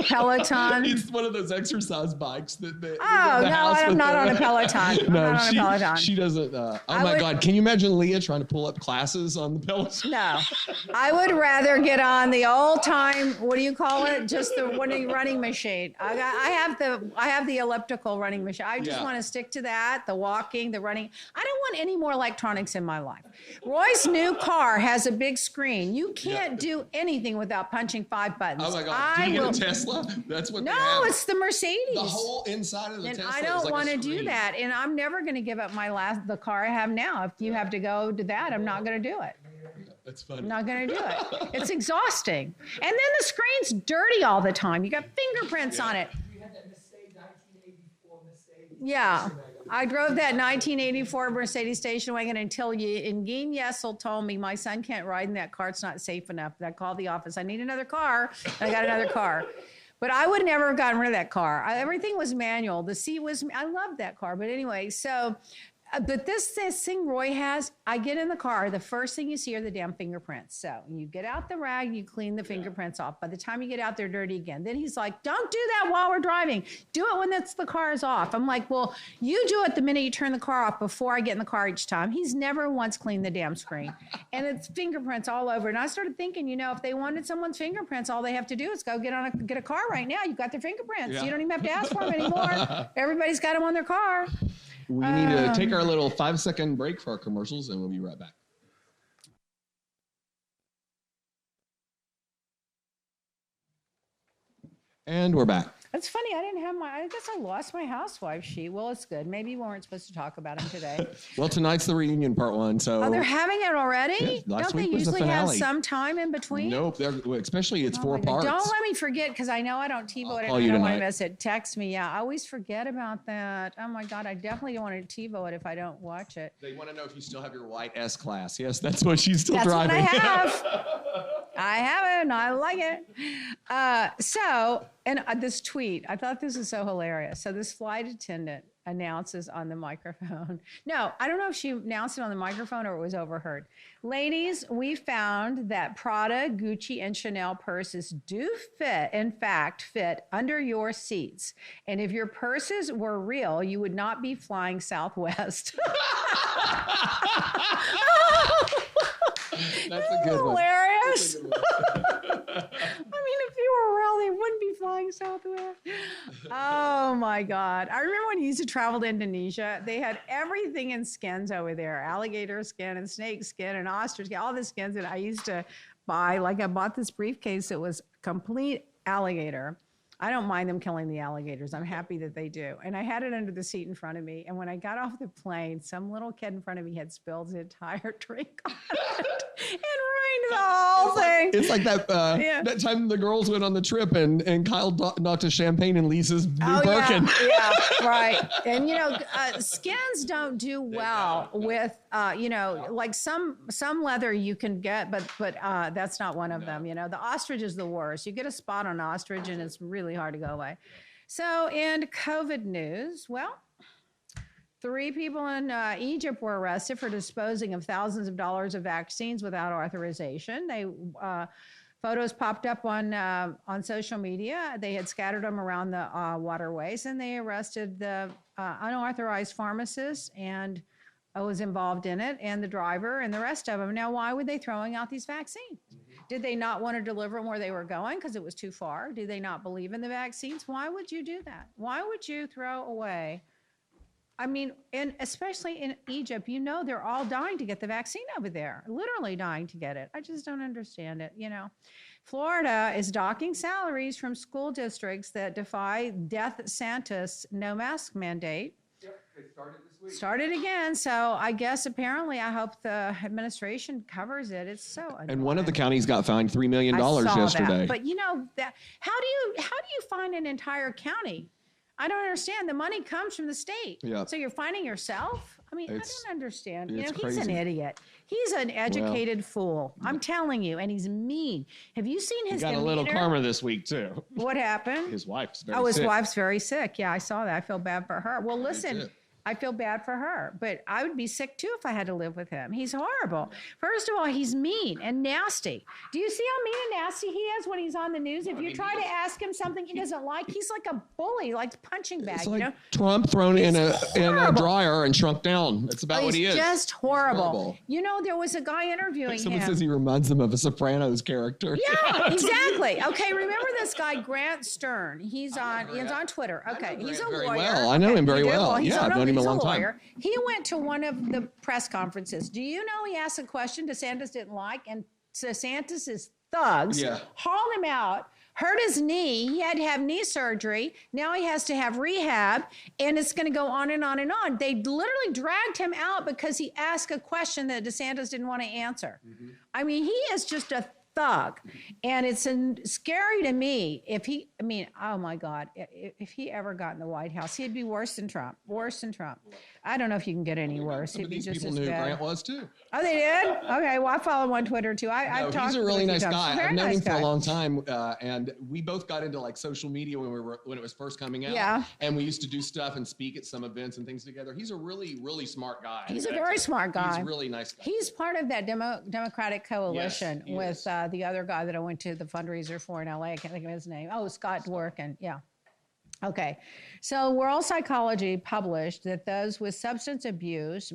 Peloton.
It's one of those exercise bikes that.
Oh, no, I'm not on a Peloton. I'm not on a Peloton.
She doesn't. Oh
I
my
would-
God! Can you imagine Leah trying to pull up classes on the Peloton?
No, I would rather get on the old time. What do you call it? Just the running machine. I have the elliptical running machine. I just
Yeah.
want to stick to that. The walking, the running. I don't want any more electronics in my life. Roy's new car has a big screen. You can't do anything without punching 5 buttons.
Oh my God! Did you get a Tesla? That's what. they
No,
have.
it's the Mercedes.
the whole inside of the
And
Tesla.
I
is
don't
like a
want to do
screen.
that. And I'm never going to give up the car I have now. If you have to go to that, I'm not going to do it.
That's funny.
I'm not going to do it. It's exhausting. And then the screen's dirty all the time. You got fingerprints on it.
We had that Mercedes 1984 Mercedes.
Yeah. I drove that 1984 Mercedes station wagon until Ingeen Yessel told me my son can't ride in that car. It's not safe enough. I called the office. I need another car. And I got another car. But I would never have gotten rid of that car. Everything was manual. The seat was, I loved that car. But anyway, so, but this thing Roy has, I get in the car, the first thing you see are the damn fingerprints. So you get out the rag, you clean the fingerprints off. By the time you get out, they're dirty again. Then he's like, don't do that while we're driving. Do it when the car is off. I'm like, well, you do it the minute you turn the car off before I get in the car each time. He's never once cleaned the damn screen. And it's fingerprints all over. And I started thinking, if they wanted someone's fingerprints, all they have to do is go get a car right now. You've got their fingerprints.
Yeah.
You don't even have to ask for them anymore. Everybody's got them on their car.
We need to take our little 5-second break for our commercials, and we'll be right back. And we're back.
That's funny. I guess I lost my housewife sheet. Well, it's good. Maybe we weren't supposed to talk about them today.
Well, tonight's the reunion part 1, so.
Oh, they're having it already?
Yeah, last
Don't they
week was the
usually have
finale.
some time in between?
Nope, especially it's
Oh
4
my God.
parts.
Don't let me forget, because I know I don't TiVo
I'll
it and
call
I
you
don't want to
tonight.
miss it. Text me. Yeah, I always forget about that. Oh my God, I definitely don't want to TiVo it if I don't watch it.
They want to know if you still have your white S-Class. Yes, that's what she's still
That's
driving.
what I have. I have it, and I like it. This tweet, I thought this was so hilarious. So this flight attendant announces on the microphone. No, I don't know if she announced it on the microphone or it was overheard. Ladies, we found that Prada, Gucci, and Chanel purses do fit under your seats. And if your purses were real, you would not be flying Southwest.
That's a good one.
Hilarious. I mean, if you were real, they wouldn't be flying Southwest. Oh my God. I remember when you used to travel to Indonesia, they had everything in skins over there. Alligator skin and snake skin and ostrich skin, all the skins that I used to buy. Like I bought this briefcase that was complete alligator. I don't mind them killing the alligators. I'm happy that they do. And I had it under the seat in front of me. And when I got off the plane, some little kid in front of me had spilled his entire drink on it and ruined the whole thing.
It's like that
Yeah.
that time the girls went on the trip and Kyle knocked a champagne in Lisa's new Birkin.
Yeah, right. And skins don't do well with like some leather you can get, but that's not one of them. The ostrich is the worst. You get a spot on ostrich and it's really hard to go away. So in COVID news, well, 3 people in Egypt were arrested for disposing of thousands of dollars of vaccines without authorization. Photos popped up on social media. They had scattered them around the waterways, and they arrested the unauthorized pharmacist and was involved in it, and the driver and the rest of them. Now, why were they throwing out these vaccines? Did they not want to deliver them where they were going because it was too far? Do they not believe in the vaccines? Why would you do that? Why would you throw away? I mean, and especially in Egypt, they're all dying to get the vaccine over there, literally dying to get it. I just don't understand it, Florida is docking salaries from school districts that defy Death Santa's no mask mandate. Started again. So I guess apparently I hope the administration covers it. It's so annoying.
And one of the counties got fined $3 million
I saw
yesterday.
that. But you know that how do you find an entire county? I don't understand. The money comes from the state.
Yeah.
So you're finding yourself? I mean, I don't understand. You know,
it's
he's an
crazy.
idiot. He's an educated fool. I'm telling you, and he's mean. Have you seen his
He got a little karma this week too.
What happened?
His wife's very
his
sick.
wife's very sick. Yeah, I saw that. I feel bad for her. Well, listen,
too.
I feel bad for her, but I would be sick too if I had to live with him. He's horrible. First of all, he's mean and nasty. Do you see how mean and nasty he is when he's on the news? If you try to ask him something he doesn't like, he's like a bully, like punching bag,
It's
you
like
know?
Trump thrown in a
horrible.
dryer and shrunk down. That's about what he is.
He's just horrible.
horrible.
You know, there was a guy interviewing
Someone
him.
says he reminds them of a Sopranos character.
Yeah, exactly. Okay, remember this guy, Grant Stern. He's on Twitter. Okay, he's a
very
lawyer.
well. I know him very
You do?
well.
He's
Yeah, I've known him a
he's
long time.
lawyer. He went to one of the press conferences. Do you know he asked a question DeSantis didn't like, and DeSantis' thugs hauled him out, hurt his knee. He had to have knee surgery. Now he has to have rehab, and it's going to go on and on and on. They literally dragged him out because he asked a question that DeSantis didn't want to answer. I mean, he is just a thug, and it's scary to me if he, I mean, oh my God, if he ever got in the White House, he'd be worse than Trump. I don't know if you can get any worse.
Some
He'd
of
be
these
just
people
as
knew who
bad.
Grant was too.
Oh, they did? Okay, well, I follow him on Twitter too. I've talked
He's a
to
really
him
nice
few times.
guy.
Very
I've known
nice
him for
guy.
a long time, and we both got into like social media when it was first coming out.
Yeah.
And we used to do stuff and speak at some events and things together. He's a really, really smart guy.
He's a very smart guy.
He's a really nice guy.
He's part of that Democratic coalition
he
with
is.
the other guy that I went to the fundraiser for in LA. I can't think of his name. Oh, Scott Dworkin. Yeah. Okay. So World Psychology published that those with substance abuse,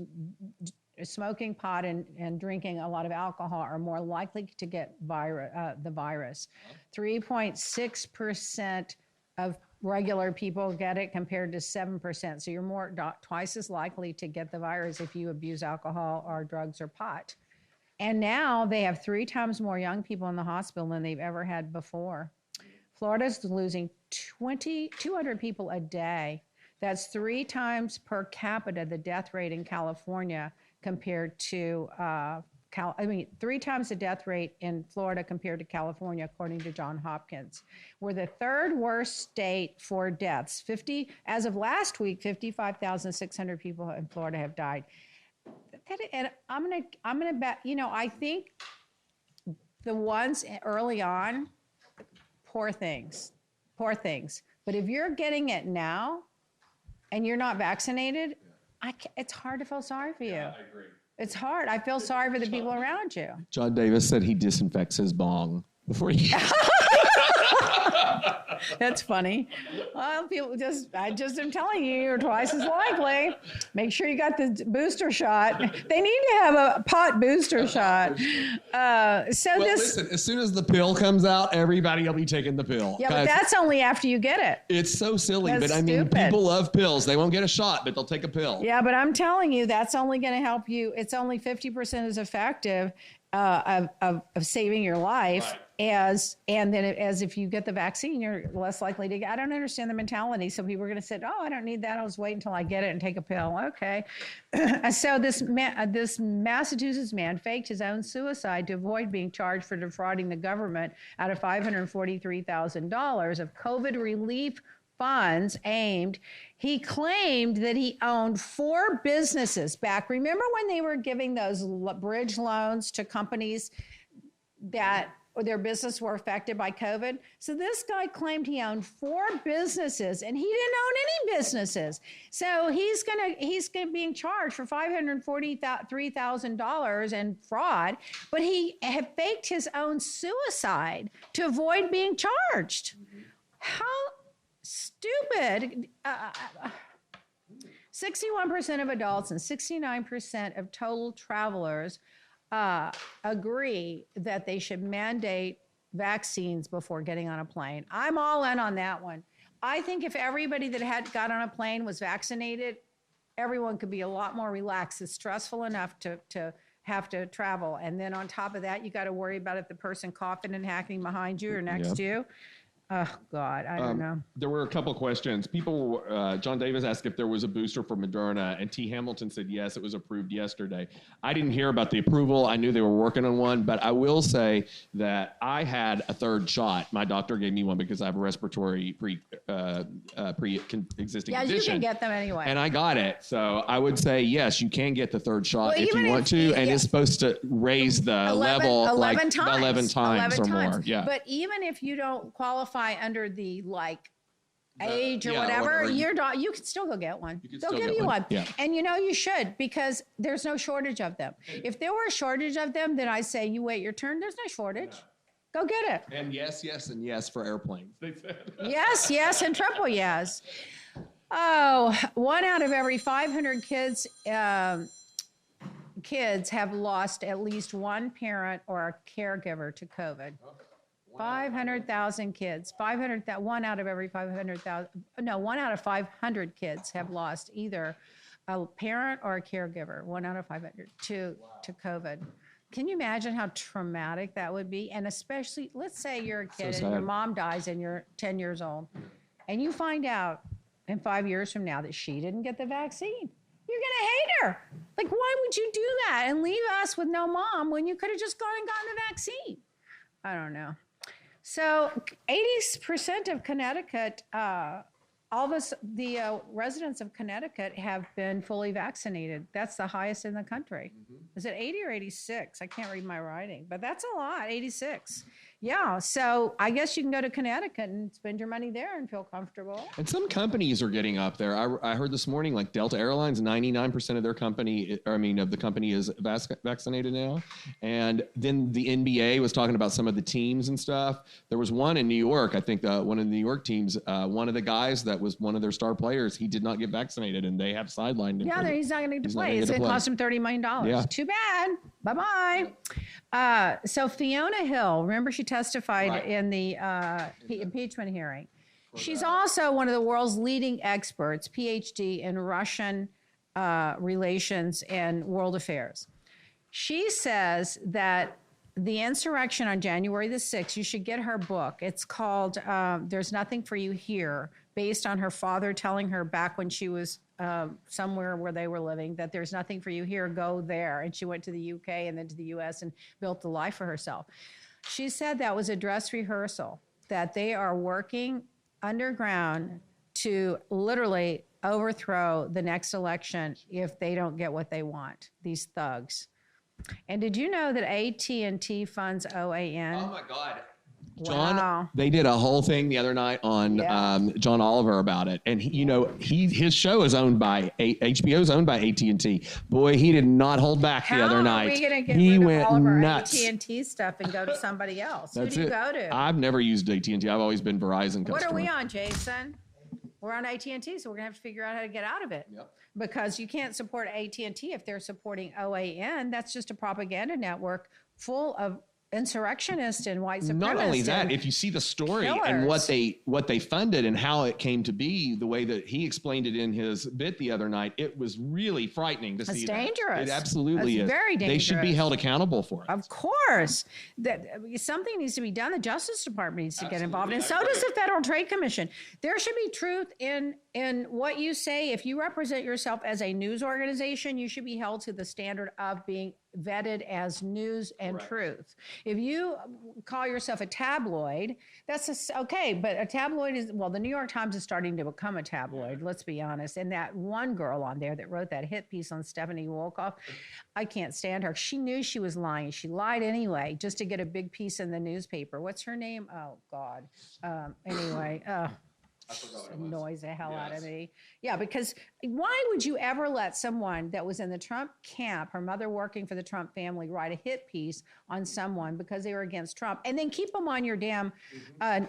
smoking pot and drinking a lot of alcohol are more likely to get the virus. 3.6% of regular people get it compared to 7%. So you're twice as likely to get the virus if you abuse alcohol or drugs or pot. And now they have 3 times more young people in the hospital than they've ever had before. Florida's losing 200 people a day. That's 3 times per capita the death rate in California compared to 3 times the death rate in Florida compared to California, according to Johns Hopkins. We're the 3rd worst state for deaths. As of last week, 55,600 people in Florida have died. And I'm gonna bet. You know, I think the ones early on, poor things. But if you're getting it now, and you're not vaccinated, it's hard to feel sorry for you.
I agree.
It's hard. I feel sorry for the people around you.
John Davis said he disinfects his bong before he.
That's funny. Well, people I just am telling you, you're twice as likely. Make sure you got the booster shot. They need to have a pot booster shot.
Listen, as soon as the pill comes out, everybody will be taking the pill.
Yeah, but that's only after you get it.
It's so silly,
That's
but I mean,
stupid.
people love pills. They won't get a shot, but they'll take a pill.
Yeah, but I'm telling you, that's only going to help you. It's only 50% as effective of saving your life as if you get the vaccine, you're less likely to get. I don't understand the mentality. Some people are going to say, "Oh, I don't need that. I'll just wait until I get it and take a pill." Okay. So this Massachusetts man faked his own suicide to avoid being charged for defrauding the government out of $543,000 of COVID relief funds aimed. He claimed that he owned 4 businesses back. Remember when they were giving those bridge loans to companies that their business were affected by COVID? So this guy claimed he owned 4 businesses, and he didn't own any businesses. So he's being charged for $543,000 in fraud, but he had faked his own suicide to avoid being charged. How stupid. 61% of adults and 69% of total travelers agree that they should mandate vaccines before getting on a plane. I'm all in on that one. I think if everybody that had got on a plane was vaccinated, everyone could be a lot more relaxed. It's stressful enough to have to travel. And then on top of that, you got to worry about if the person coughing and hacking behind you or next to you. Oh, God, I don't know.
There were a couple questions. People, John Davis asked if there was a booster for Moderna, and T. Hamilton said yes, it was approved yesterday. I didn't hear about the approval. I knew they were working on one, but I will say that I had a third shot. My doctor gave me one because I have a respiratory pre-existing
Yeah,
condition.
you can get them anyway.
And I got it. So I would say, yes, you can get the third shot
Well,
if
even
you want
if
to,
you-
and
yeah.
it's supposed to raise the
11
level
11
like
times.
11 times
11
or more.
times.
Yeah.
But even if you don't qualify under the age or
yeah,
whatever,
whatever.
you can still go get one.
can
They'll
still
give
get
you
one.
one.
Yeah.
And you should, because there's no shortage of them. If there were a shortage of them, then I say you wait your turn. There's no shortage. Go get it.
And yes, yes, and yes for airplanes, they said.
Yes, yes, and triple yes. Oh, 1 out of every 500 kids have lost at least one parent or a caregiver to COVID. 500,000 kids. 500,000. 1 out of every 500,000. No, 1 out of 500 kids have lost either a parent or a caregiver. 1 out of 500 to COVID. Can you imagine how traumatic that would be? And especially, let's say you're a kid and your
sad.
mom dies and you're 10 years old, and you find out in 5 years from now that she didn't get the vaccine. You're going to hate her. Like, why would you do that and leave us with no mom when you could have just gone and gotten the vaccine? I don't know. So 80% of Connecticut, the residents of Connecticut have been fully vaccinated. That's the highest in the country. Is it 80 or 86? I can't read my writing, but that's a lot, 86. Yeah, so I guess you can go to Connecticut and spend your money there and feel comfortable.
And some companies are getting up there. I heard this morning, like Delta Airlines, 99% of their company, of the company is vaccinated now. And then the NBA was talking about some of the teams and stuff. There was one in New York, I think one of the New York teams, one of the guys that was one of their star players, he did not get vaccinated, and they have sidelined him.
Yeah, he's not going to get to
He's not
play.
gonna
It's
get to
going to
play.
cost him $30 million.
Yeah.
Too bad. Bye-bye. So Fiona Hill, remember she testified
Right.
in the impeachment hearing. She's also one of the world's leading experts, PhD in Russian relations and world affairs. She says that the insurrection on January the 6th, you should get her book. It's called There's Nothing for You Here, based on her father telling her back when she was somewhere where they were living that there's nothing for you here, go there. And she went to the UK and then to the US and built a life for herself. She said that was a dress rehearsal, that they are working underground to literally overthrow the next election if they don't get what they want, these thugs. And did you know that AT&T funds OAN?
Oh my God. John,
Wow.
they did a whole thing the other night on John Oliver about it, and his show is owned by HBO's owned by AT&T. Boy, he did not hold back the other night.
How are we going to get
he
rid
went
of all of our
nuts.
AT&T stuff and go to somebody else?
That's
Who do you
it.
go to?
I've never used AT&T. I've always been Verizon customer.
What are we on, Jason? We're on AT&T, so we're going to have to figure out how to get out of it.
Yep.
Because you can't support AT&T if they're supporting OAN. That's just a propaganda network full of insurrectionists and white supremacists.
Not only that,
and
if you see the story
killers.
and what they funded and how it came to be, the way that he explained it in his bit the other night, it was really frightening to see.
It's
that.
dangerous.
It absolutely
It's
is.
very
They should be
dangerous.
held accountable for it.
Of course, something needs to be done. The Justice Department needs to get involved, and so
Absolutely.
does the Federal Trade Commission. There should be truth in what you say. If you represent yourself as a news organization, you should be held to the standard of being vetted as news and truth. If you call yourself a tabloid, that's okay, but a tabloid is, well, the New York Times is starting to become a tabloid, let's be honest. And that one girl on there that wrote that hit piece on Stephanie Wolkoff, I can't stand her. She knew she was lying. She lied anyway, just to get a big piece in the newspaper. What's her name? Oh, God. Anyway, annoys the hell out of me. Yeah, because why would you ever let someone that was in the Trump camp, her mother working for the Trump family, write a hit piece on someone because they were against Trump, and then keep them on your damn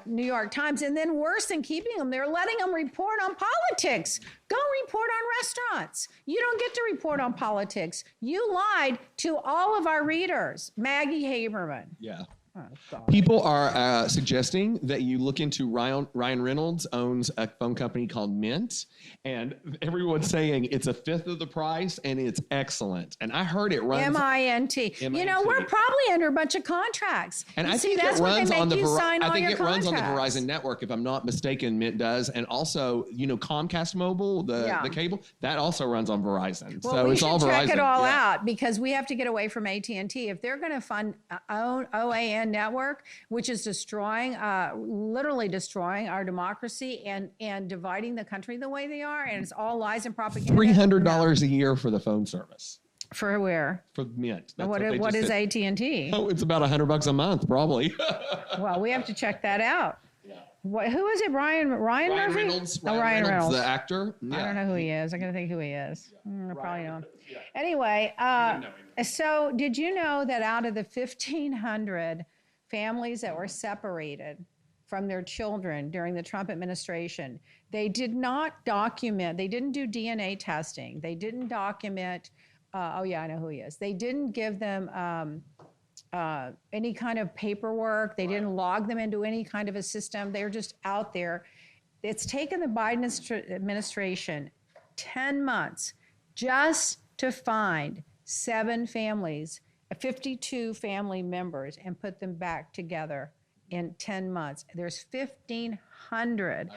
New York Times? And then worse than keeping them, they're letting them report on politics. Go report on restaurants. You don't get to report on politics. You lied to all of our readers. Maggie Haberman.
Yeah.
Oh, God.
People are suggesting that you look into Ryan Reynolds owns a phone company called Mint, and everyone's saying it's a fifth of the price and it's excellent. And I heard it runs
MINT. You know,
MINT.
we're probably under a bunch of contracts.
And
You
I
see,
think
that's
it
what
runs
they
on
make
the
you sign
I
all
think
your
it runs on the
contracts.
Verizon network, if I'm not mistaken. Mint does, and also Comcast Mobile, the cable that also runs on Verizon.
Well,
so
we
it's
should
all Verizon.
check it all
Yeah.
out because we have to get away from AT&T. If they're going to fund own OAN network, which is destroying, literally destroying our democracy and dividing the country the way they are, and it's all lies and propaganda.
$300 a year for the phone service
For where?
for Mint. That's
What
they
is
just said.
AT&T?
Oh, it's about $100 a month, probably.
Well, we have to check that out. Who is it? Ryan Murphy?
Reynolds.
Oh, Ryan Reynolds.
The actor.
I don't know who he is. I gotta think who he is. I probably know him. Anyway,
know him.
so did you know that out of the 1,500 families that were separated from their children during the Trump administration, they did not document, they didn't do DNA testing, they didn't document, I know who he is. They didn't give them any kind of paperwork. They didn't log them into any kind of a system. They're just out there. It's taken the Biden administration 10 months just to find 7 families, 52 family members, and put them back together in 10 months. There's 1,500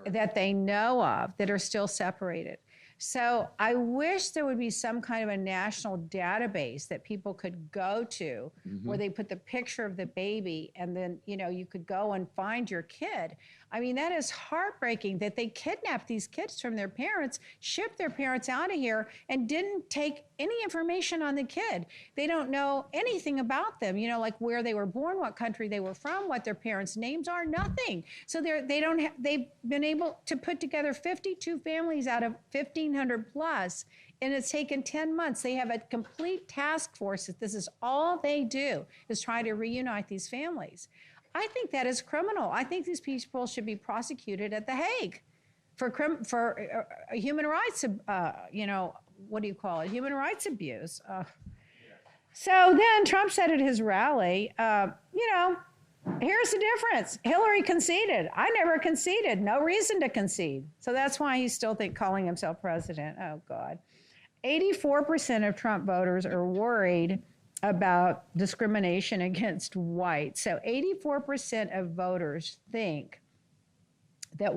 that they know of that are still separated. So I wish there would be some kind of a national database that people could go to where they put the picture of the baby and then, you could go and find your kid. I mean, that is heartbreaking that they kidnapped these kids from their parents, shipped their parents out of here, and didn't take any information on the kid. They don't know anything about them, like where they were born, what country they were from, what their parents' names are, nothing. So they've been able to put together 52 families out of 1,500 plus, and it's taken 10 months. They have a complete task force that this is all they do is try to reunite these families. I think that is criminal. I think these people should be prosecuted at The Hague for human rights, what do you call it? Human rights abuse. So then Trump said at his rally, here's the difference. Hillary conceded. I never conceded. No reason to concede. So that's why he's still calling himself president. Oh, God. 84% of Trump voters are worried about discrimination against whites. So 84% of voters think that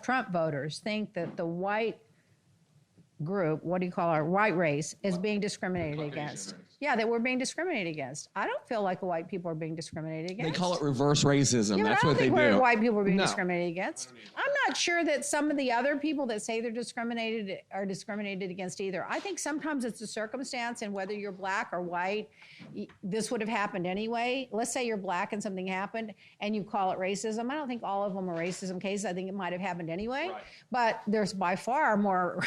Trump voters think that the white group, what do you call our white race, is being discriminated against. Yeah, that we're being discriminated against. I don't feel like white people are being discriminated against.
They call it reverse racism.
Yeah,
That's
but I
what they
don't think
do.
white people are being
No.
discriminated against. I'm not sure that some of the other people that say they're discriminated are discriminated against either. I think sometimes it's a circumstance, and whether you're black or white, this would have happened anyway. Let's say you're black and something happened and you call it racism. I don't think all of them are racism cases. I think it might have happened anyway.
Right.
But there's by far more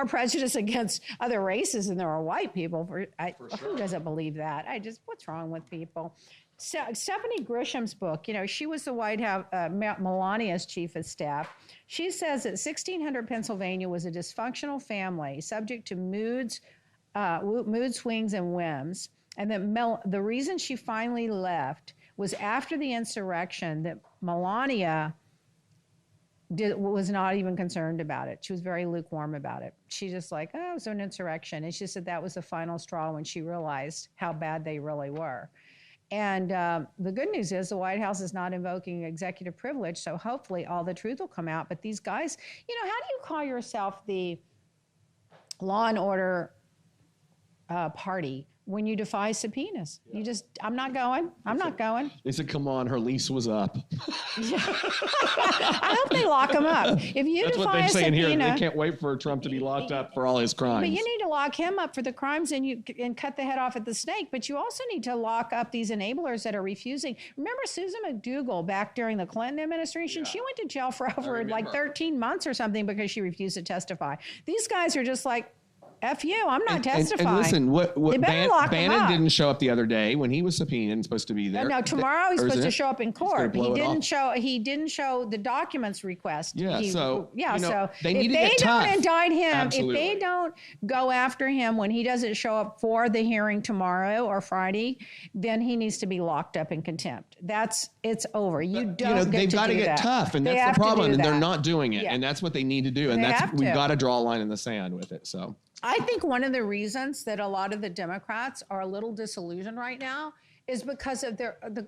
prejudice against other races than there are white people. Who doesn't believe that? What's wrong with people? So Stephanie Grisham's book, she was the White House, Melania's chief of staff. She says that 1600 Pennsylvania was a dysfunctional family subject to mood swings and whims. And that the reason she finally left was after the insurrection that Melania was not even concerned about it. She was very lukewarm about it. She just it was an insurrection. And she said that was the final straw when she realized how bad they really were. And the good news is the White House is not invoking executive privilege, so hopefully all the truth will come out. But these guys, how do you call yourself the law and order party when you defy subpoenas? Yeah. I'm not going.
They said, come on, her lease was up.
I hope they lock him up. If you
That's
defy
what they're saying
subpoena,
here. They can't wait for Trump to be locked up for all his crimes.
But you need to lock him up for the crimes and cut the head off at the snake. But you also need to lock up these enablers that are refusing. Remember Susan McDougal back during the Clinton administration? Yeah. She went to jail for over 13 months or something because she refused to testify. These guys are just F you, I'm not
And
testifying.
listen, what
They better lock him
Bannon
up.
didn't show up the other day when he was subpoenaed and supposed to be there.
No, tomorrow he's
Or is
supposed to
it?
show up in
He's gonna
court.
blow it off.
He didn't show the documents request.
Yeah, so,
So
they
if
need to
they
get
don't
tough.
indict him,
Absolutely.
if they don't go after him when he doesn't show up for the hearing tomorrow or Friday, then he needs to be locked up in contempt. It's over. You don't
they've
got
to get tough, and that's the problem, and they're not doing it,
Yeah.
and that's what they need to do, and
They have
we've
to.
got to draw a line in the sand with it. So
I think one of the reasons that a lot of the Democrats are a little disillusioned right now is because of the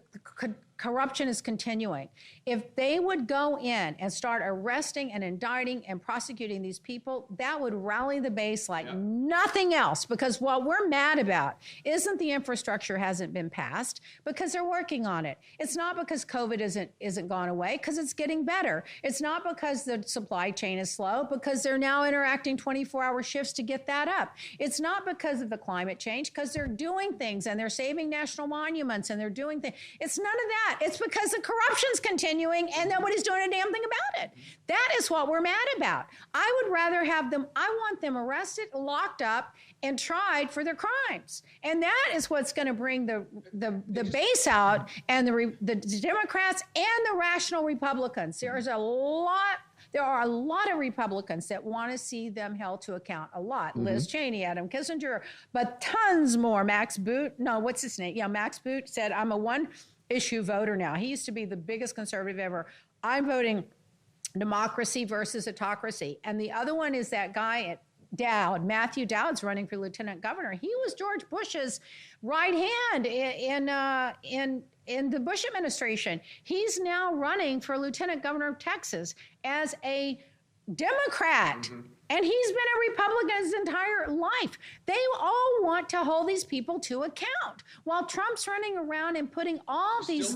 corruption is continuing. If they would go in and start arresting and indicting and prosecuting these people, that would rally the base like nothing else. Because what we're mad about isn't the infrastructure hasn't been passed, because they're working on it. It's not because COVID isn't gone away, because it's getting better. It's not because the supply chain is slow, because they're now interacting 24-hour shifts to get that up. It's not because of the climate change, because they're doing things and they're saving national monuments and they're doing things. It's none of that. It's because the corruption's continuing and nobody's doing a damn thing about it. That is what we're mad about. I would rather I want them arrested, locked up, and tried for their crimes. And that is what's going to bring the base out, and the Democrats and the rational Republicans. There are a lot of Republicans that want to see them held to account. A lot. Liz Cheney, Adam Kissinger, but tons more. Max Boot. No, what's his name? Yeah, Max Boot said, I'm a one-issue voter now. He used to be the biggest conservative ever. I'm voting democracy versus autocracy. And the other one is that guy at Dowd, Matthew Dowd's running for lieutenant governor. He was George Bush's right hand in the Bush administration. He's now running for lieutenant governor of Texas as a Democrat. And he's been a Republican his entire life. They all want to hold these people to account, while Trump's running around and putting all these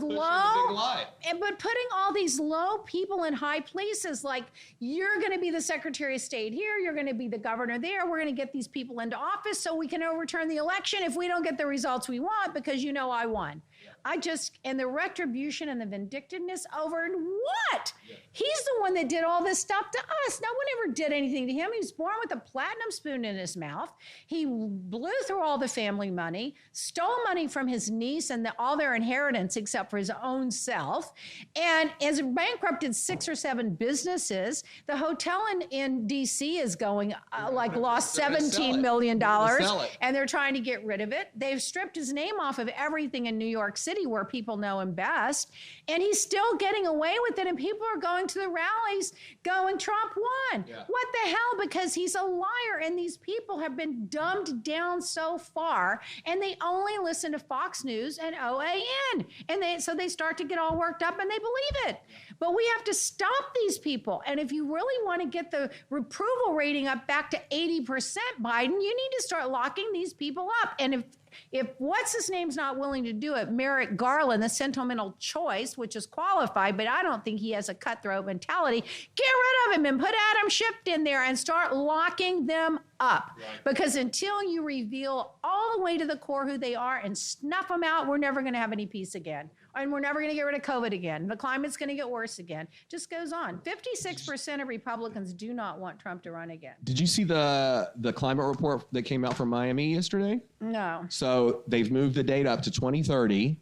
low people in high places. Like, you're going to be the Secretary of State here, you're going to be the governor there. We're going to get these people into office so we can overturn the election if we don't get the results we want, because I won. And the retribution and the vindictiveness over what? Yeah. He's the one that did all this stuff to us. No one ever did anything to him. He was born with a platinum spoon in his mouth. He blew through all the family money, stole money from his niece and all their inheritance except for his own self, and has bankrupted 6 or 7 businesses. The hotel in D.C. is going lost $17 million, and they're trying to get rid of it. They've stripped his name off of everything in New York City where people know him best, and he's still getting away with it, and people are going to the rallies going, Trump won. Yeah. What the hell? Because he's a liar, and these people have been dumbed down so far, and they only listen to Fox News and OAN, and so they start to get all worked up and they believe it. But we have to stop these people, and if you really want to get the approval rating up back to 80%, Biden, you need to start locking these people up. And if what's his name's not willing to do it, Merrick Garland, the sentimental choice, which is qualified, but I don't think he has a cutthroat mentality, get rid of him and put Adam Schiff in there and start locking them up. Right. Because until you reveal all the way to the core who they are and snuff them out, we're never going to have any peace again. And we're never going to get rid of COVID again. The climate's going to get worse again. Just goes on. 56% of Republicans do not want Trump to run again.
Did you see the climate report that came out from Miami yesterday?
No.
So they've moved the date up to 2030,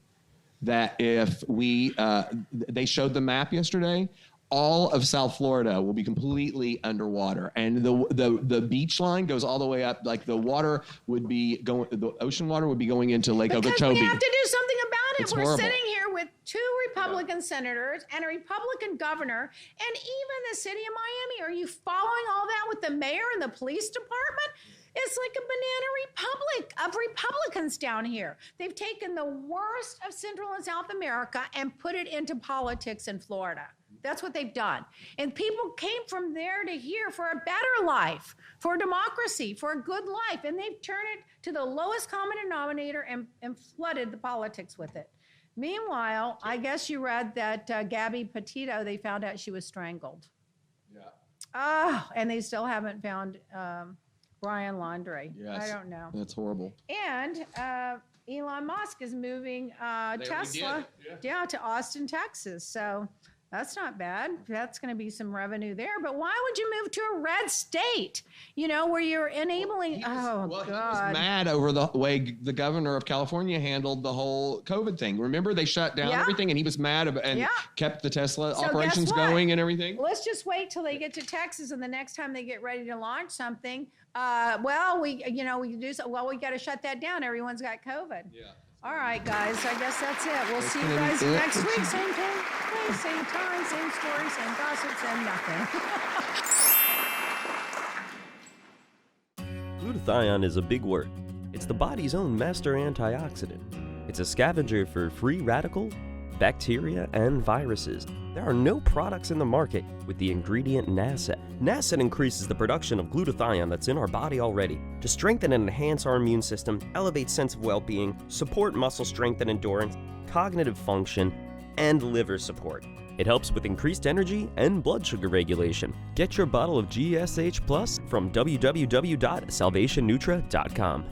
that if they showed the map yesterday, all of South Florida will be completely underwater, and the beach line goes all the way up. Like the ocean water would be going into Lake Okeechobee.
Because we have to do something about it.
It's
We're
horrible.
sitting here with 2 Republican senators and a Republican governor, and even the city of Miami. Are you following all that with the mayor and the police department? It's like a banana republic of Republicans down here. They've taken the worst of Central and South America and put it into politics in Florida. That's what they've done. And people came from there to here for a better life, for democracy, for a good life. And they've turned it to the lowest common denominator and flooded the politics with it. Meanwhile, I guess you read that Gabby Petito, they found out she was strangled.
Yeah.
Oh, and they still haven't found Brian Laundrie.
Yes.
I don't know.
That's horrible.
And Elon Musk is moving Tesla to Austin, Texas. So That's not bad. That's going to be some revenue there. But why would you move to a red state? Where you're enabling.
He was
God.
mad over the way the governor of California handled the whole COVID thing. Remember, they shut down everything, and he was mad and kept the Tesla operations going and everything.
Let's just wait till they get to Texas, and the next time they get ready to launch something, we do so. Well, we got to shut that down. Everyone's got COVID.
Yeah.
All right, guys. I guess that's it. We'll see you guys next week. Same place, same time, same story, same gossip, same nothing.
Glutathione is a big word. It's the body's own master antioxidant. It's a scavenger for free radical, bacteria, and viruses. There are no products in the market with the ingredient NASET. NASET increases the production of glutathione that's in our body already to strengthen and enhance our immune system, elevate sense of well-being, support muscle strength and endurance, cognitive function, and liver support. It helps with increased energy and blood sugar regulation. Get your bottle of GSH Plus from www.salvationnutra.com.